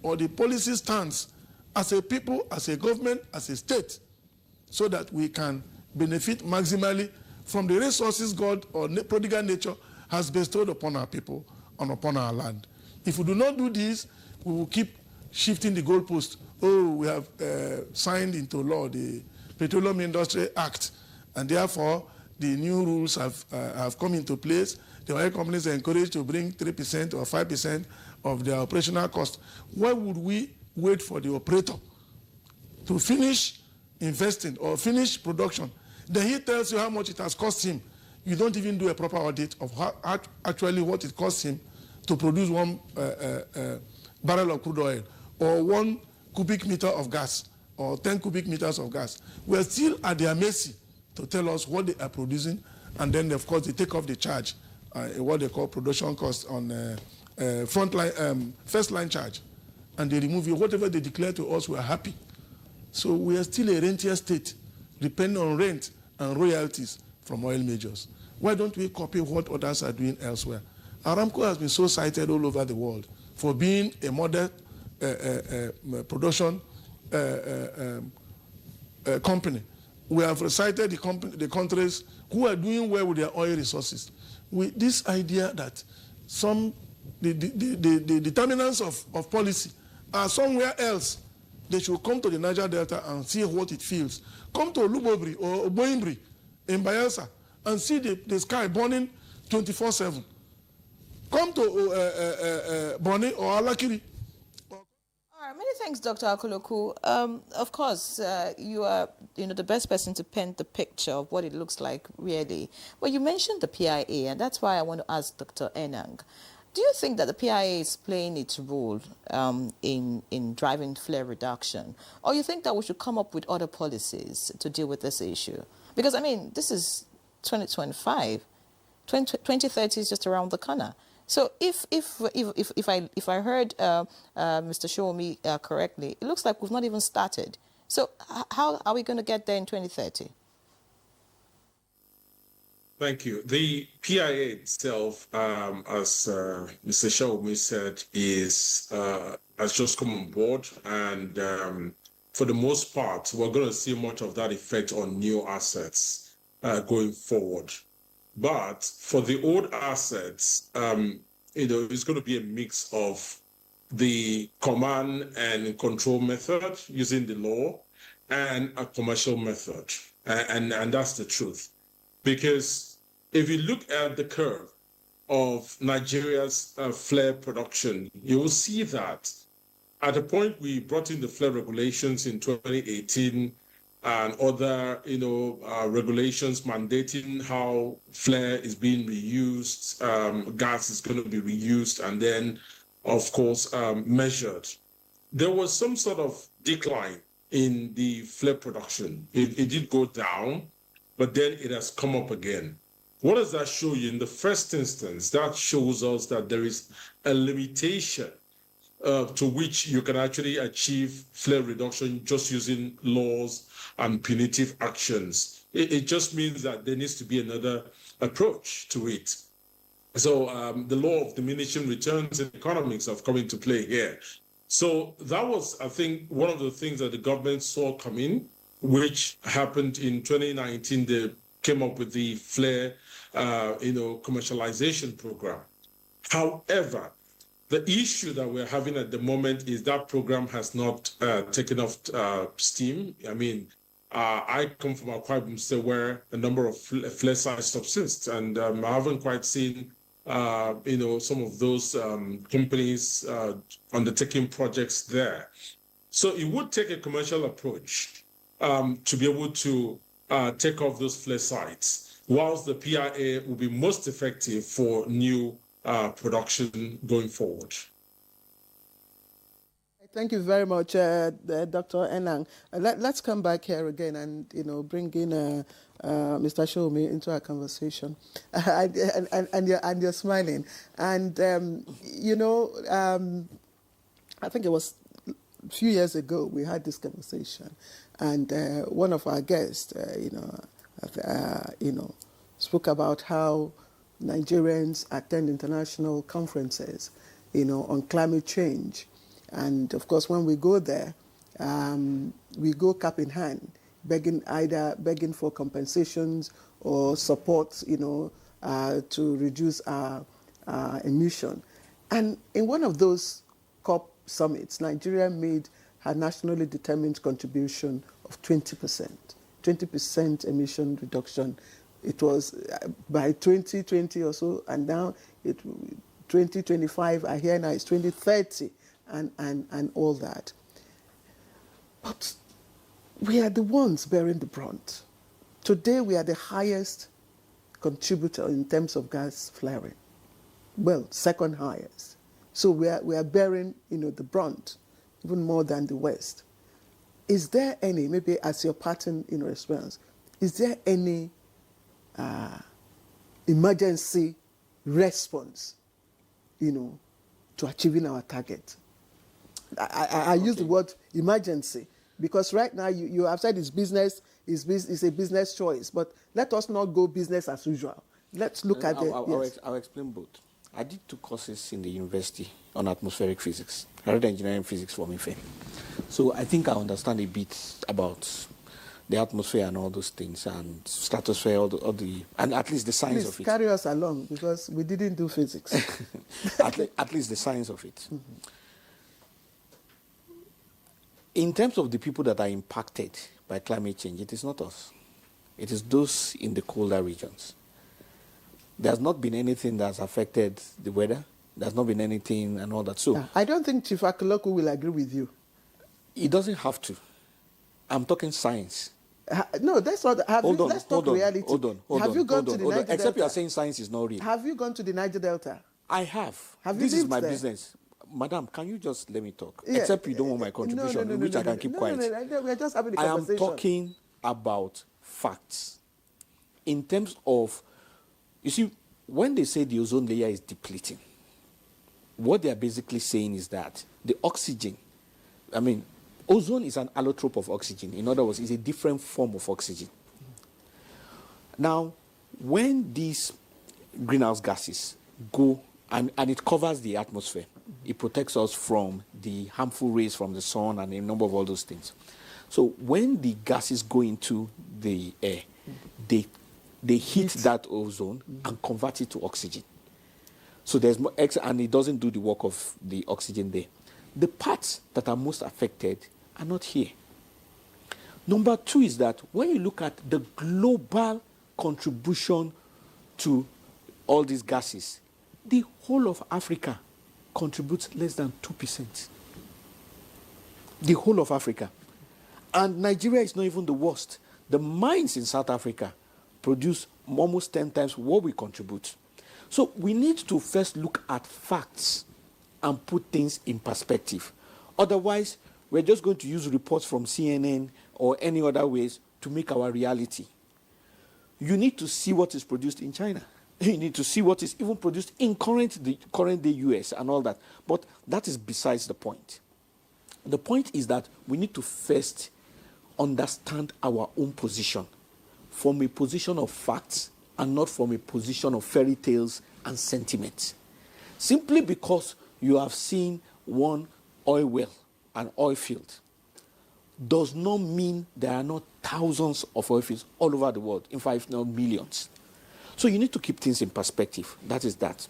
or the policy stance as a people, as a government, as a state, so that we can benefit maximally from the resources God or prodigal nature has bestowed upon our people and upon our land. If we do not do this, we will keep shifting the goalpost. We have signed into law the Petroleum Industry Act, and therefore the new rules have come into place. The oil companies are encouraged to bring 3% or 5% of their operational cost. Why would we wait for the operator to finish investing or finish production? Then he tells you how much it has cost him. You don't even do a proper audit of actually what it costs him to produce one barrel of crude oil or 1 cubic meter of gas or 10 cubic meters of gas. We're still at their mercy to tell us what they are producing, and then, of course, they take off the charge, what they call production cost on first line charge, and they remove it. Whatever they declare to us, we are happy. So we are still a rentier state, depending on rent and royalties from oil majors. Why don't we copy what others are doing elsewhere? Aramco has been so cited all over the world for being a model production company. We have cited the countries who are doing well with their oil resources. With this idea that the determinants of policy are somewhere else, they should come to the Niger Delta and see what it feels. Come to Lubobri or Oboimbri in Bayelsa and see the sky burning 24/7. Come to Boni or Alakiri. All right, many thanks, Dr. Akoloku. Of course, you are the best person to paint the picture of what it looks like really. Well, you mentioned the PIA, and that's why I want to ask Dr. Enang. Do you think that the PIA is playing its role in driving flare reduction? Or you think that we should come up with other policies to deal with this issue? Because, I mean, this is 2025. 2030 is just around the corner. So if I heard Mr. Shomi correctly, it looks like we've not even started. So how are we going to get there in 2030? Thank you. The PIA itself, as Mr. Shomi said, has just come on board, and for the most part, we're going to see much of that effect on new assets going forward. But for the old assets, it's going to be a mix of the command and control method using the law and a commercial method. And that's the truth. Because if you look at the curve of Nigeria's flare production, you will see that at the point we brought in the flare regulations in 2018, and other, regulations mandating how flare is being reused, gas is going to be reused, and then, of course, measured. There was some sort of decline in the flare production. It did go down, but then it has come up again. What does that show you? In the first instance, that shows us that there is a limitation to which you can actually achieve flare reduction just using laws and punitive actions. It just means that there needs to be another approach to it. So the law of diminishing returns in economics have come into play here. So that was, I think, one of the things that the government saw come in which happened in 2019. They came up with the flare, commercialization program. However, the issue that we're having at the moment is that program has not taken off steam. I mean, I come from Akwa Ibom State where a number of flare sites subsist, and I haven't quite seen, some of those companies undertaking projects there. So it would take a commercial approach to be able to take off those flare sites, whilst the PIA will be most effective for new production going forward. Thank you very much, Dr. Enang. Let's come back here again and bring in Mr. Shomi into our conversation. and you're smiling. And I think it was a few years ago we had this conversation, and one of our guests, spoke about how Nigerians attend international conferences, on climate change. And of course, when we go there, we go cap in hand, begging for compensations or support, to reduce our emission. And in one of those COP summits, Nigeria made her nationally determined contribution of 20% emission reduction. It was by 2020 or so, and now 2025, I hear now it's 2030 and all that. But we are the ones bearing the brunt. Today we are the highest contributor in terms of gas flaring. Well, second highest. So we are bearing, the brunt, even more than the West. Is there any, maybe as your pattern in response, is there any emergency response, to achieving our target? I use the word emergency because right now you have said it's business, it's a business choice, but let us not go business as usual. Let's look at it. I'll explain both. I did 2 courses in the university on atmospheric physics. I read engineering physics from IFE. So I think I understand a bit about the atmosphere and all those things, and stratosphere, all the and at least the science of it. Please carry us along because we didn't do physics. at least the science of it. Mm-hmm. In terms of the people that are impacted by climate change, it is not us. It is those in the colder regions. There's not been anything that's affected the weather. There's not been anything and all that. So I don't think Chief Akoloko will agree with you. He doesn't have to. I'm talking science. No, that's not. Let's talk reality. Hold on. Have you gone to the Niger Delta? Except you are saying science is not real. Have you gone to the Niger Delta? I have. This is my there? business. Madam, can you just let me talk? Yeah. Except you don't want my contribution, which I can keep quiet. No, we're just having a conversation. I am talking about facts. In terms of, you see, when they say the ozone layer is depleting, what they are basically saying is that the oxygen, ozone is an allotrope of oxygen. In other words, it's a different form of oxygen. Now, when these greenhouse gases go, and it covers the atmosphere, it protects us from the harmful rays from the sun and a number of all those things. So when the gases go into the air, they heat that ozone and convert it to oxygen. So there's more and it doesn't do the work of the oxygen there. The parts that are most affected are not here. Number 2 is that when you look at the global contribution to all these gases, the whole of Africa contributes less than 2%. The whole of Africa. And Nigeria is not even the worst. The mines in South Africa produce almost 10 times what we contribute. So we need to first look at facts and put things in perspective. Otherwise, we're just going to use reports from CNN or any other ways to make our reality. You need to see what is produced in China. You need to see what is even produced in current day US and all that. But that is besides the point. The point is that we need to first understand our own position from a position of facts and not from a position of fairy tales and sentiments. Simply because you have seen one oil well, an oil field, does not mean there are not thousands of oil fields all over the world. In fact, if not millions. So you need to keep things in perspective. That is that.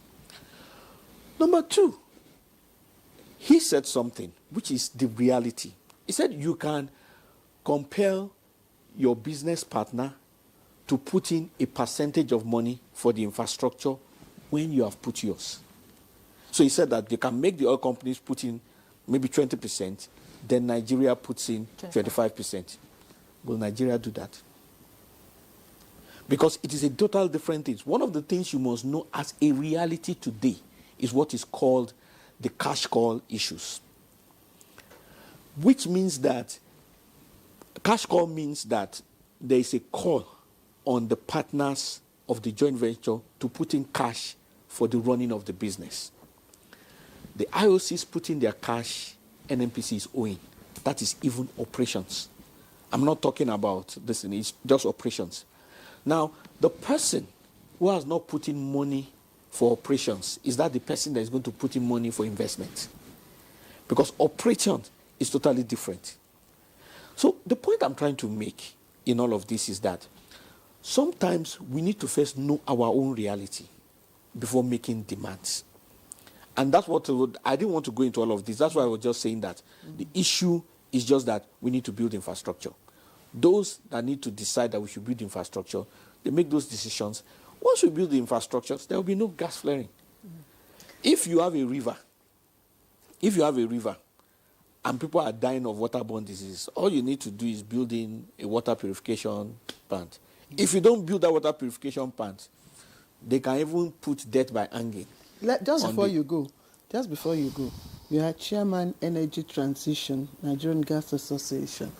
Number two, he said something, which is the reality. He said you can compel your business partner to put in a percentage of money for the infrastructure when you have put yours. So he said that they can make the oil companies put in maybe 20%, then Nigeria puts in 25%. Will Nigeria do that? Because it is a total different thing. One of the things you must know as a reality today is what is called the cash call issues. Which means that cash call means that there is a call on the partners of the joint venture to put in cash for the running of the business. The IOCs put in their cash, NNPC is owing. That is even operations. I'm not talking about this, it's just operations. Now, the person who has not put in money for operations, is that the person that is going to put in money for investment? Because operations is totally different. So the point I'm trying to make in all of this is that sometimes we need to first know our own reality before making demands. And that's what I didn't want to go into all of this. That's why I was just saying that the issue is just that we need to build infrastructure. Those that need to decide that we should build infrastructure, they make those decisions. Once we build the infrastructures, there will be no gas flaring. If you have a river, and people are dying of waterborne diseases, all you need to do is build in a water purification plant. If you don't build that water purification plant, they can even put death by hanging. Just before you go, you are Chairman Energy Transition, Nigerian Gas Association.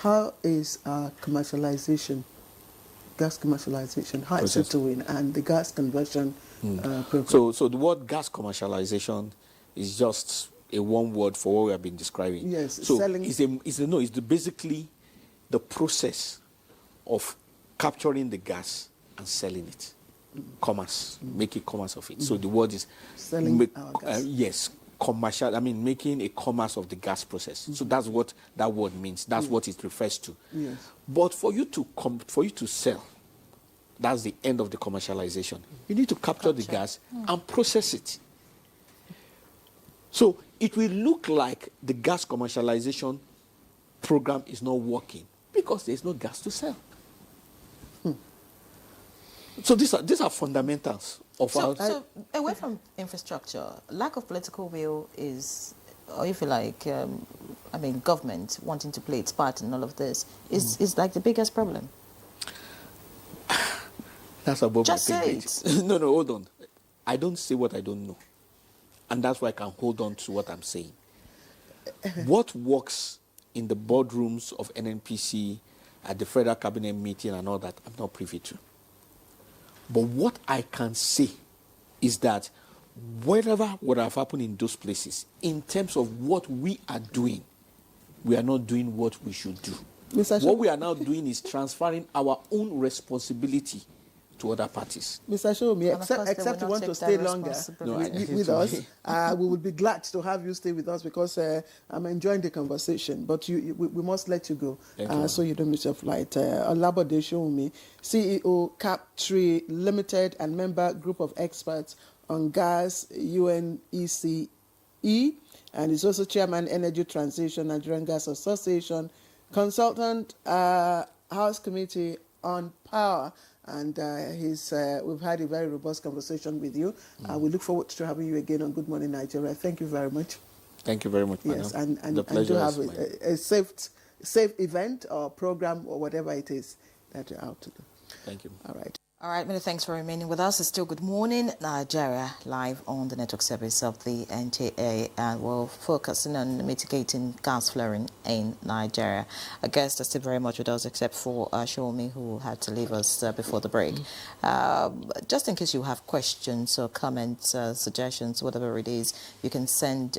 How is commercialization, gas commercialization, how is it doing, and the gas conversion program? So the word gas commercialization is just a one word for what we have been describing. Yes, so selling. It's basically the process of capturing the gas and selling it. Commerce, make commerce of it. So the word is selling our gas. Yes, commercial. Making a commerce of the gas process. So that's what that word means. That's what it refers to. Yes. But for you to sell, that's the end of the commercialization. You need to capture the gas and process it. So it will look like the gas commercialization program is not working because there is no gas to sell. So these are fundamentals of our... So away from infrastructure, lack of political will is, or if you like, government wanting to play its part in all of this is like the biggest problem. That's above Just my pay say grade. No, hold on. I don't say what I don't know. And that's why I can hold on to what I'm saying. What works in the boardrooms of NNPC, at the Federal Cabinet meeting and all that, I'm not privy to. But what I can say is that whatever would have happened in those places, in terms of what we are doing, we are not doing what we should do. What we are now doing is transferring our own responsibility to other parties. Mr. Shomi, except you want to stay longer with us, we would be glad to have you stay with us because I'm enjoying the conversation. But we must let you go so you don't miss your flight. Olabode Shomi, CEO Cap3 Limited and member group of experts on gas, UNECE, and is also Chairman Energy Transition, Nigerian Gas Association, consultant, House Committee on Power. And we've had a very robust conversation with you. We look forward to having you again on Good Morning Nigeria. Thank you very much. Thank you very much, madam. Yes, and the pleasure do have is a safe event or program or whatever it is that you're out to do. Thank you. All right. All right, many thanks for remaining with us. It's still Good Morning Nigeria, live on the network service of the NTA, and we're focusing on mitigating gas flaring in Nigeria. Our guests are still very much with us, except for Shomi, who had to leave us before the break. Just in case you have questions or comments, suggestions, whatever it is, you can send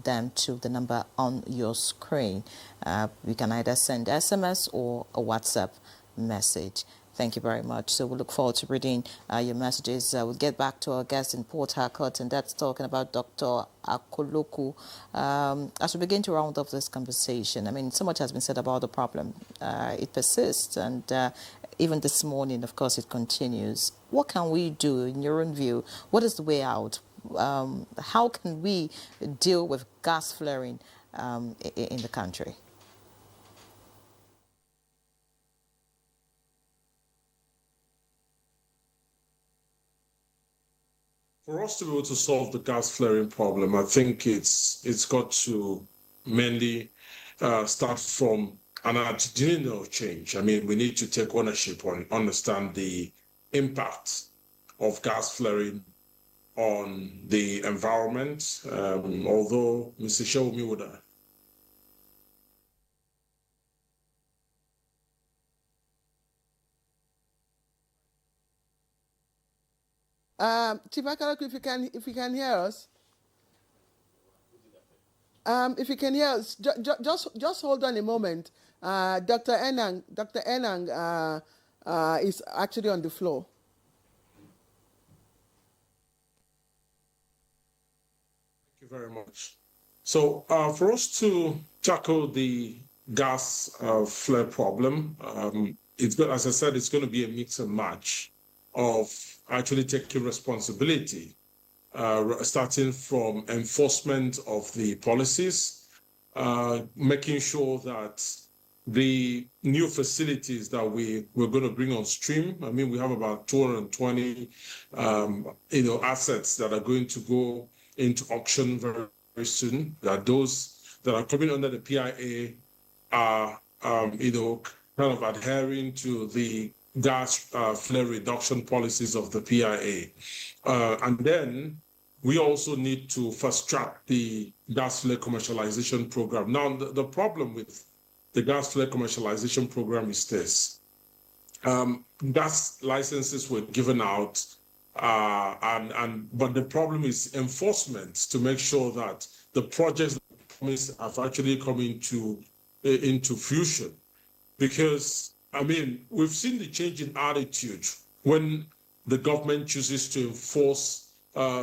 them to the number on your screen. You can either send SMS or a WhatsApp message. Thank you very much. So we look forward to reading your messages. We'll get back to our guest in Port Harcourt, and that's talking about Dr. Akoloku. As we begin to round off this conversation, I mean, so much has been said about the problem. It persists, and even this morning, of course, it continues. What can we do, in your own view? What is the way out? How can we deal with gas flaring in the country? For us to be able to solve the gas flaring problem, I think it's got to mainly start from an attitudinal change. I mean, we need to take ownership and understand the impact of gas flaring on the environment. Although Mr. Shawumi would Chief Akoloku, if you can hear us, if you can hear us, just hold on a moment. Dr. Enang is actually on the floor. Thank you very much. So for us to tackle the gas flare problem, as I said, it's going to be a mix and match of actually taking responsibility, starting from enforcement of the policies, making sure that the new facilities that we're going to bring on stream, I mean, we have about 220, assets that are going to go into auction very, very soon, that those that are coming under the PIA are, kind of adhering to the gas flare reduction policies of the PIA. And then we also need to fast track the gas flare commercialization program. Now, the problem with the gas flare commercialization program is this. Gas licenses were given out, but the problem is enforcement to make sure that the projects promised have actually come into fruition. Because I mean, we've seen the change in attitude when the government chooses to enforce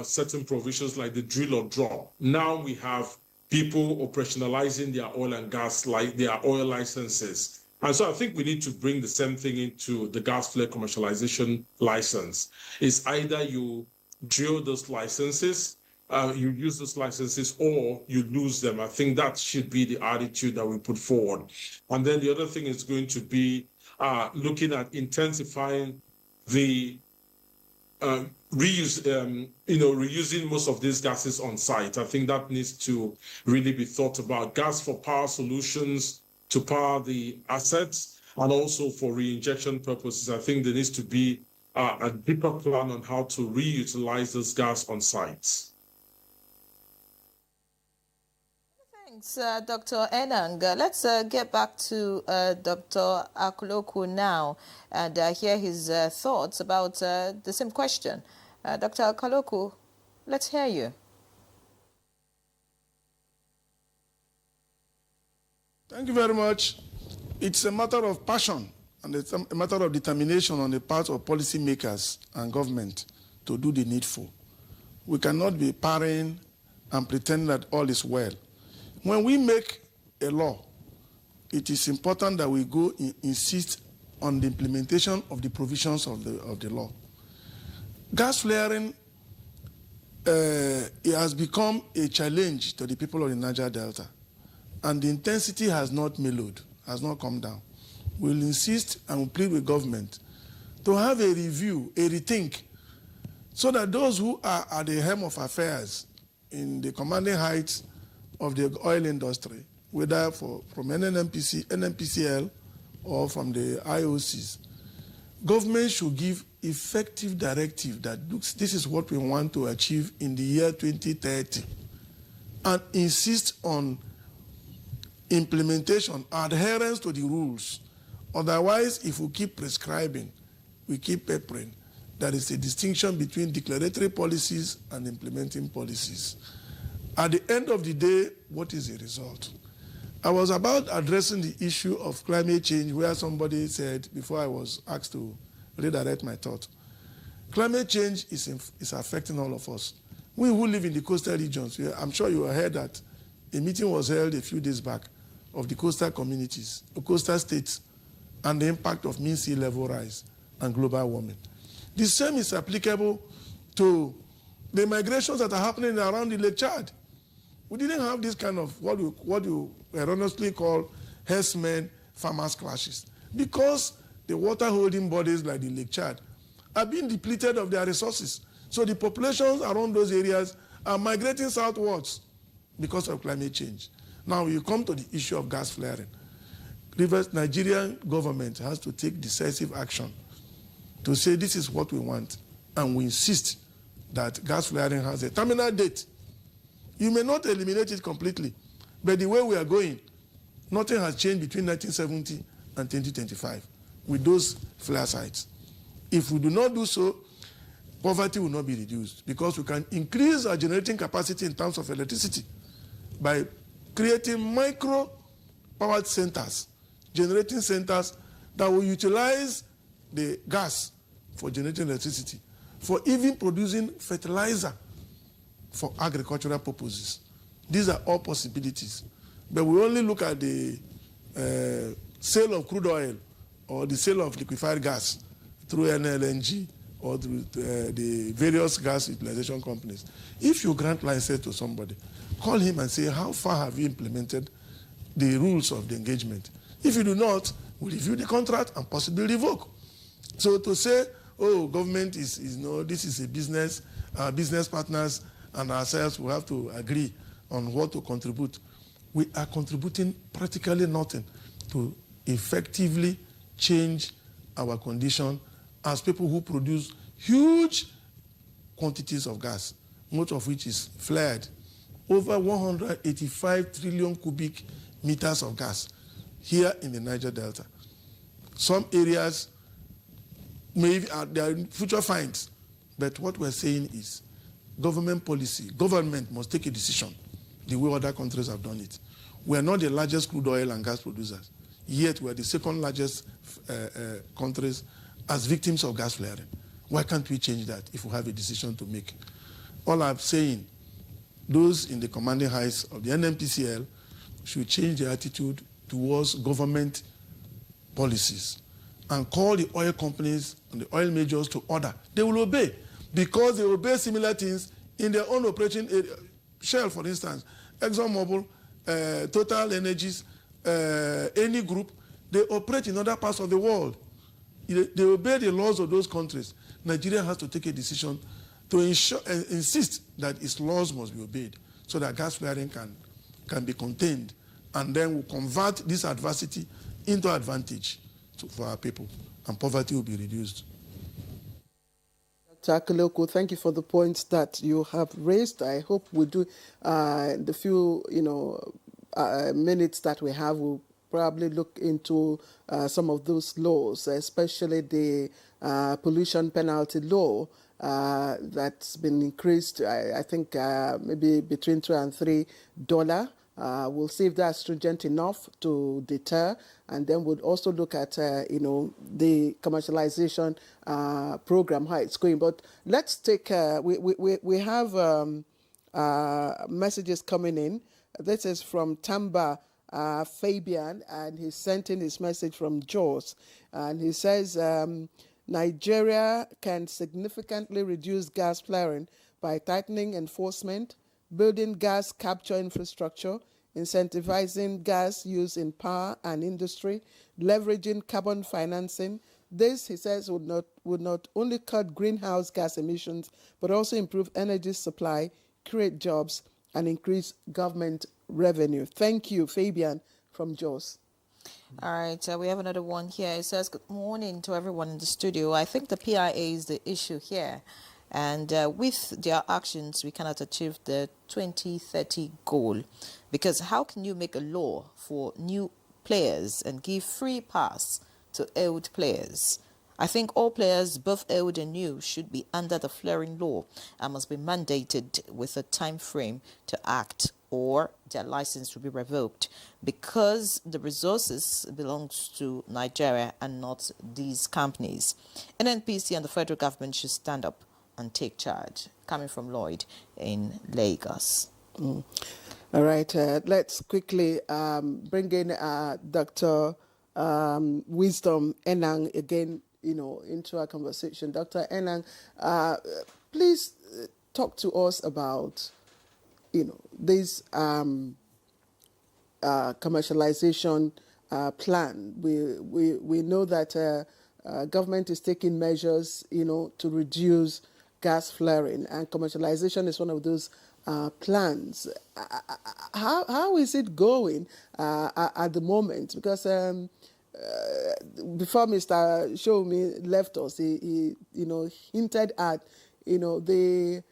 certain provisions like the drill or drop. Now we have people operationalizing their oil and gas, like their oil licenses. And so I think we need to bring the same thing into the gas flare commercialization license. It's either you drill those licenses, you use those licenses, or you lose them. I think that should be the attitude that we put forward. And then the other thing is going to be looking at intensifying the reusing most of these gases on site. I think that needs to really be thought about. Gas for power solutions to power the assets, and also for reinjection purposes. I think there needs to be a deeper plan on how to reutilize this gas on sites. Thanks, Dr. Enang. Let's get back to Dr. Akoloku now and hear his thoughts about the same question. Dr. Akoloku, let's hear you. Thank you very much. It's a matter of passion and it's a matter of determination on the part of policymakers and government to do the needful. We cannot be parrying and pretend that all is well. When we make a law, it is important that we go insist on the implementation of the provisions of the law. Gas flaring it has become a challenge to the people of the Niger Delta, and the intensity has not mellowed, has not come down. We'll insist and we'll plead with government to have a review, a rethink, so that those who are at the helm of affairs in the commanding heights of the oil industry, whether from NNPCL or from the IOCs, government should give effective directive that looks, this is what we want to achieve in the year 2030, and insist on implementation, adherence to the rules. Otherwise, if we keep prescribing, we keep peppering, there is a distinction between declaratory policies and implementing policies. At the end of the day, what is the result? I was about addressing the issue of climate change, where somebody said, before I was asked to redirect my thought, climate change is affecting all of us. We who live in the coastal regions, I'm sure you heard that a meeting was held a few days back of the coastal communities, the coastal states, and the impact of mean sea level rise and global warming. The same is applicable to the migrations that are happening around the Lake Chad. We didn't have this kind of what you erroneously call herdsmen farmers clashes, because the water holding bodies like the Lake Chad are being depleted of their resources. So the populations around those areas are migrating southwards because of climate change. Now you come to the issue of gas flaring. Nigerian government has to take decisive action to say this is what we want, and we insist that gas flaring has a terminal date. You may not eliminate it completely, but the way we are going, nothing has changed between 1970 and 2025 with those flare sites. If we do not do so, poverty will not be reduced, because we can increase our generating capacity in terms of electricity by creating micro-powered centers, generating centers that will utilize the gas for generating electricity, for even producing fertilizer for agricultural purposes. These are all possibilities. But we only look at the sale of crude oil or the sale of liquefied gas through NLNG or through the various gas utilization companies. If you grant license to somebody, call him and say, how far have you implemented the rules of the engagement? If you do not, we'll review the contract and possibly revoke. So to say, oh, government is no, this is a business, our business partners and ourselves will have to agree on what to contribute. We are contributing practically nothing to effectively change our condition as people who produce huge quantities of gas, most of which is flared. Over 185 trillion cubic meters of gas here in the Niger Delta. Some areas maybe there are future finds, but what we're saying is government policy, government must take a decision the way other countries have done it. We are not the largest crude oil and gas producers, yet we are the second largest countries as victims of gas flaring. Why can't we change that if we have a decision to make? All I'm saying, those in the commanding heights of the NNPCL should change their attitude towards government policies and call the oil companies and the oil majors to order. They will obey, because they obey similar things in their own operating area. Shell, for instance, ExxonMobil, Total Energies, any group, they operate in other parts of the world. They obey the laws of those countries. Nigeria has to take a decision to insist that its laws must be obeyed so that gas flaring can be contained, and then we'll convert this adversity into advantage for our people, and poverty will be reduced. Dr. Akoloko, thank you for the points that you have raised. I hope we do the few minutes that we have, we'll probably look into some of those laws, especially the pollution penalty law that's been increased, I think maybe between $2 and $3. We'll see if that's stringent enough to deter, and then we'll also look at the commercialization program, how it's going. But let's take we have messages coming in. This is from Tamba Fabian, and he sent in his message from Jos, and he says Nigeria can significantly reduce gas flaring by tightening enforcement, building gas capture infrastructure, incentivizing gas use in power and industry, leveraging carbon financing. This, he says, would not only cut greenhouse gas emissions, but also improve energy supply, create jobs, and increase government revenue. Thank you, Fabian from Jos. All right, we have another one here. It says, good morning to everyone in the studio. I think the PIA is the issue here. And with their actions, we cannot achieve the 2030 goal. Because how can you make a law for new players and give free pass to old players? I think all players, both old and new, should be under the flaring law and must be mandated with a time frame to act or their license will be revoked because the resources belongs to Nigeria and not these companies. NNPC and the federal government should stand up and take charge. Coming from Lloyd in Lagos. All right, let's quickly bring in Dr. Wisdom Enang again, into our conversation. Dr. Enang, please talk to us about, this commercialization plan. We know that government is taking measures, to reduce gas flaring, and commercialization is one of those plans. How is it going at the moment? Because before Mr. Shomi left us, he hinted at the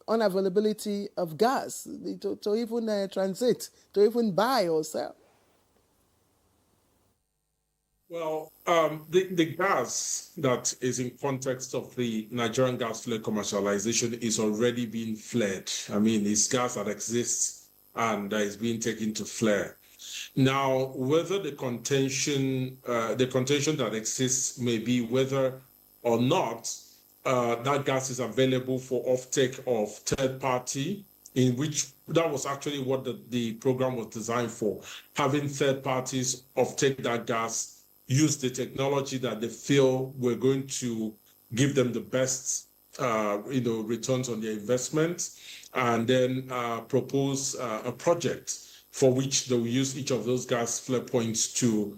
unavailability of gas to even transit, to even buy or sell. Well, the gas that is in context of the Nigerian gas flare commercialization is already being flared. I mean, it's gas that exists and that is being taken to flare. Now, whether the contention that exists may be whether or not that gas is available for offtake of third party, in which that was actually what the program was designed for, having third parties offtake that gas, use the technology that they feel we're going to give them the best, returns on their investment, and then propose a project for which they will use each of those gas flare points to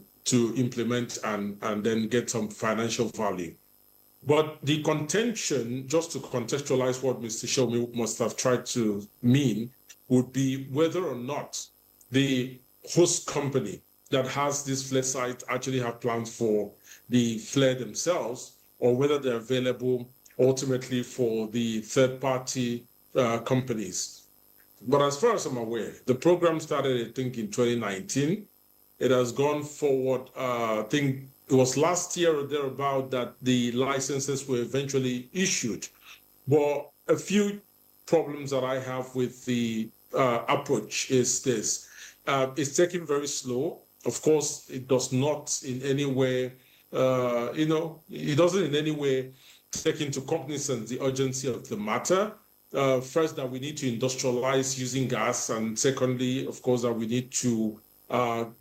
implement and then get some financial value. But the contention, just to contextualize what Mr. Shomi must have tried to mean, would be whether or not the host company that has this flare site actually have plans for the flare themselves, or whether they're available ultimately for the third-party companies. But as far as I'm aware, the program started, I think, in 2019. It has gone forward, I think it was last year or thereabout that the licenses were eventually issued. But a few problems that I have with the approach is this. It's taking very slow. Of course, it does not in any way, it doesn't in any way take into cognizance the urgency of the matter. First, that we need to industrialize using gas, and secondly, of course, that we need to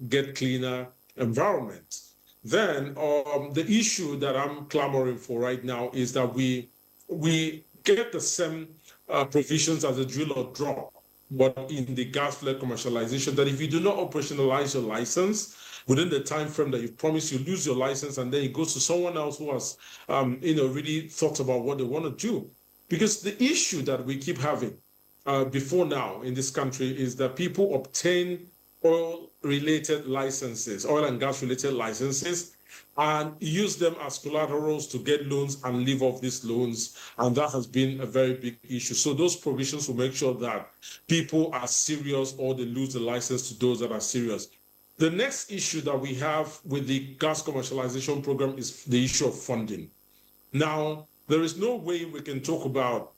get cleaner environment. Then the issue that I'm clamoring for right now is that we get the same provisions as a drill or drop, but in the gas flare commercialization, that if you do not operationalize your license within the time frame that you've promised, you lose your license, and then it goes to someone else who has, really thought about what they want to do. Because the issue that we keep having before now in this country is that people obtain oil-related licenses, oil and gas-related licenses, and use them as collaterals to get loans and live off these loans. And that has been a very big issue. So those provisions will make sure that people are serious or they lose the license to those that are serious. The next issue that we have with the gas commercialization program is the issue of funding. Now, there is no way we can talk about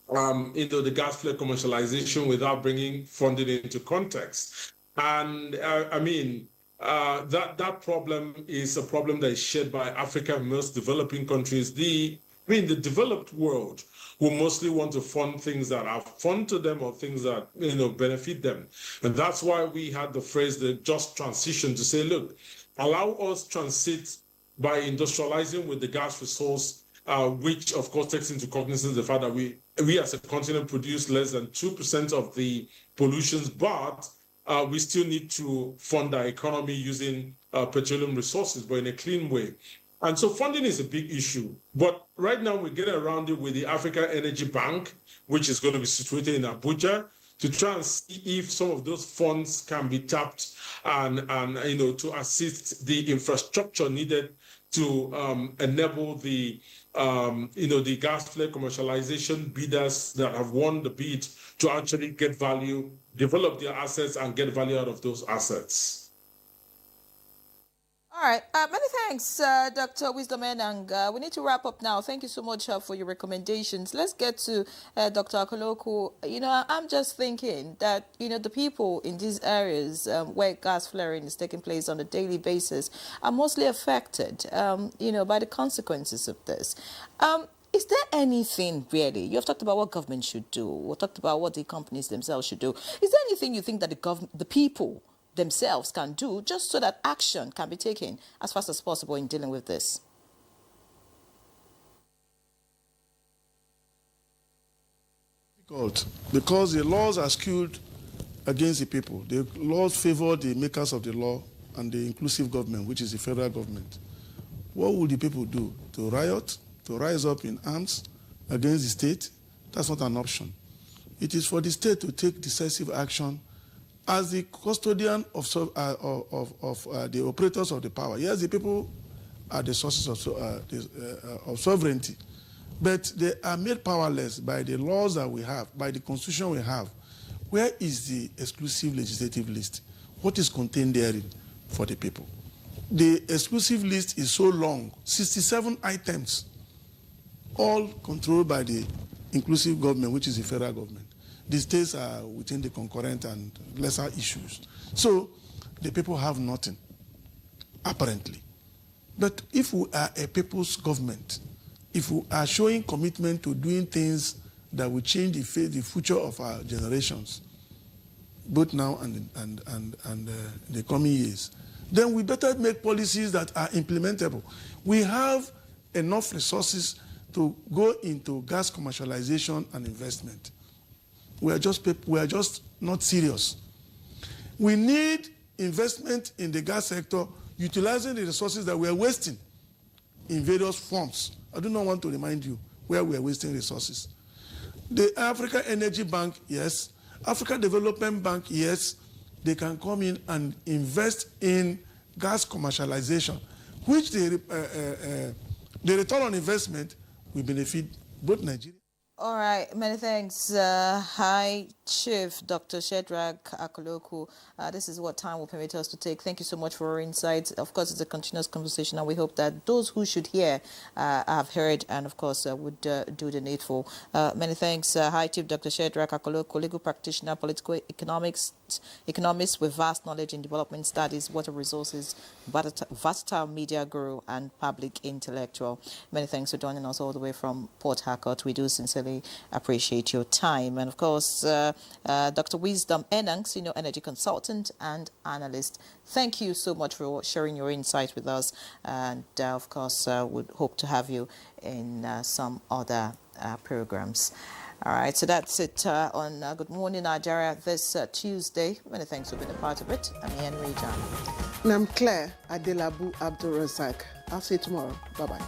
the gas flare commercialization without bringing funding into context. And that problem is a problem that is shared by Africa and most developing countries. The developed world will mostly want to fund things that are fun to them or things that benefit them. And that's why we had the phrase, the just transition, to say, look, allow us transit by industrializing with the gas resource, which of course takes into cognizance the fact that we as a continent produce less than 2% of the pollutions, but we still need to fund our economy using petroleum resources, but in a clean way. And so funding is a big issue. But right now we're getting around it with the Africa Energy Bank, which is going to be situated in Abuja, to try and see if some of those funds can be tapped and to assist the infrastructure needed to enable the the gas flare commercialization bidders that have won the bid to actually get value, develop their assets, and get value out of those assets. All All right. Many thanks, Dr. Wisdom Enang. We need to wrap up now. Thank you so much for your recommendations. Let's get to Dr. Akoloko. I'm just thinking that, the people in these areas where gas flaring is taking place on a daily basis are mostly affected, by the consequences of this. Is there anything really? You have talked about what government should do. We've talked about what the companies themselves should do. Is there anything you think that the people themselves can do just so that action can be taken as fast as possible in dealing with this? Difficult, because the laws are skewed against the people. The laws favor the makers of the law and the inclusive government, which is the federal government. What would the people do? To riot? To rise up in arms against the state? That's not an option. It is for the state to take decisive action as the custodian of the operators of the power. Yes, the people are the sources of sovereignty, but they are made powerless by the laws that we have, by the constitution we have. Where is the exclusive legislative list? What is contained therein for the people? The exclusive list is so long, 67 items, all controlled by the inclusive government, which is the federal government. The states are within the concurrent and lesser issues. So the people have nothing, apparently. But if we are a people's government, if we are showing commitment to doing things that will change the future of our generations, both now and the coming years, then we better make policies that are implementable. We have enough resources to go into gas commercialization and investment. We are just not serious. We need investment in the gas sector, utilizing the resources that we are wasting in various forms. I do not want to remind you where we are wasting resources. The Africa Energy Bank, yes. Africa Development Bank, yes. They can come in and invest in gas commercialization, which the return on investment will benefit both Nigeria. All right, many thanks, High Chief Dr. Shedrack Akoloku. This is what time will permit us to take. Thank you so much for your insights. Of course, it's a continuous conversation, and we hope that those who should hear have heard and, of course, would do the needful. Many thanks, High Chief Dr. Shedrack Akoloku, legal practitioner, political economist with vast knowledge in development studies, water resources, versatile media guru, and public intellectual. Many thanks for joining us all the way from Port Harcourt. We do sincerely appreciate your time. And of course, Dr. Wisdom Enang, senior energy consultant and analyst, thank you so much for sharing your insights with us. And of course, would hope to have you in some other programs. All right, so that's it on Good Morning Nigeria this Tuesday. Many thanks for being a part of it. I'm Henry John. And I'm Claire Adelabu Abdul Razak. I'll see you tomorrow. Bye-bye.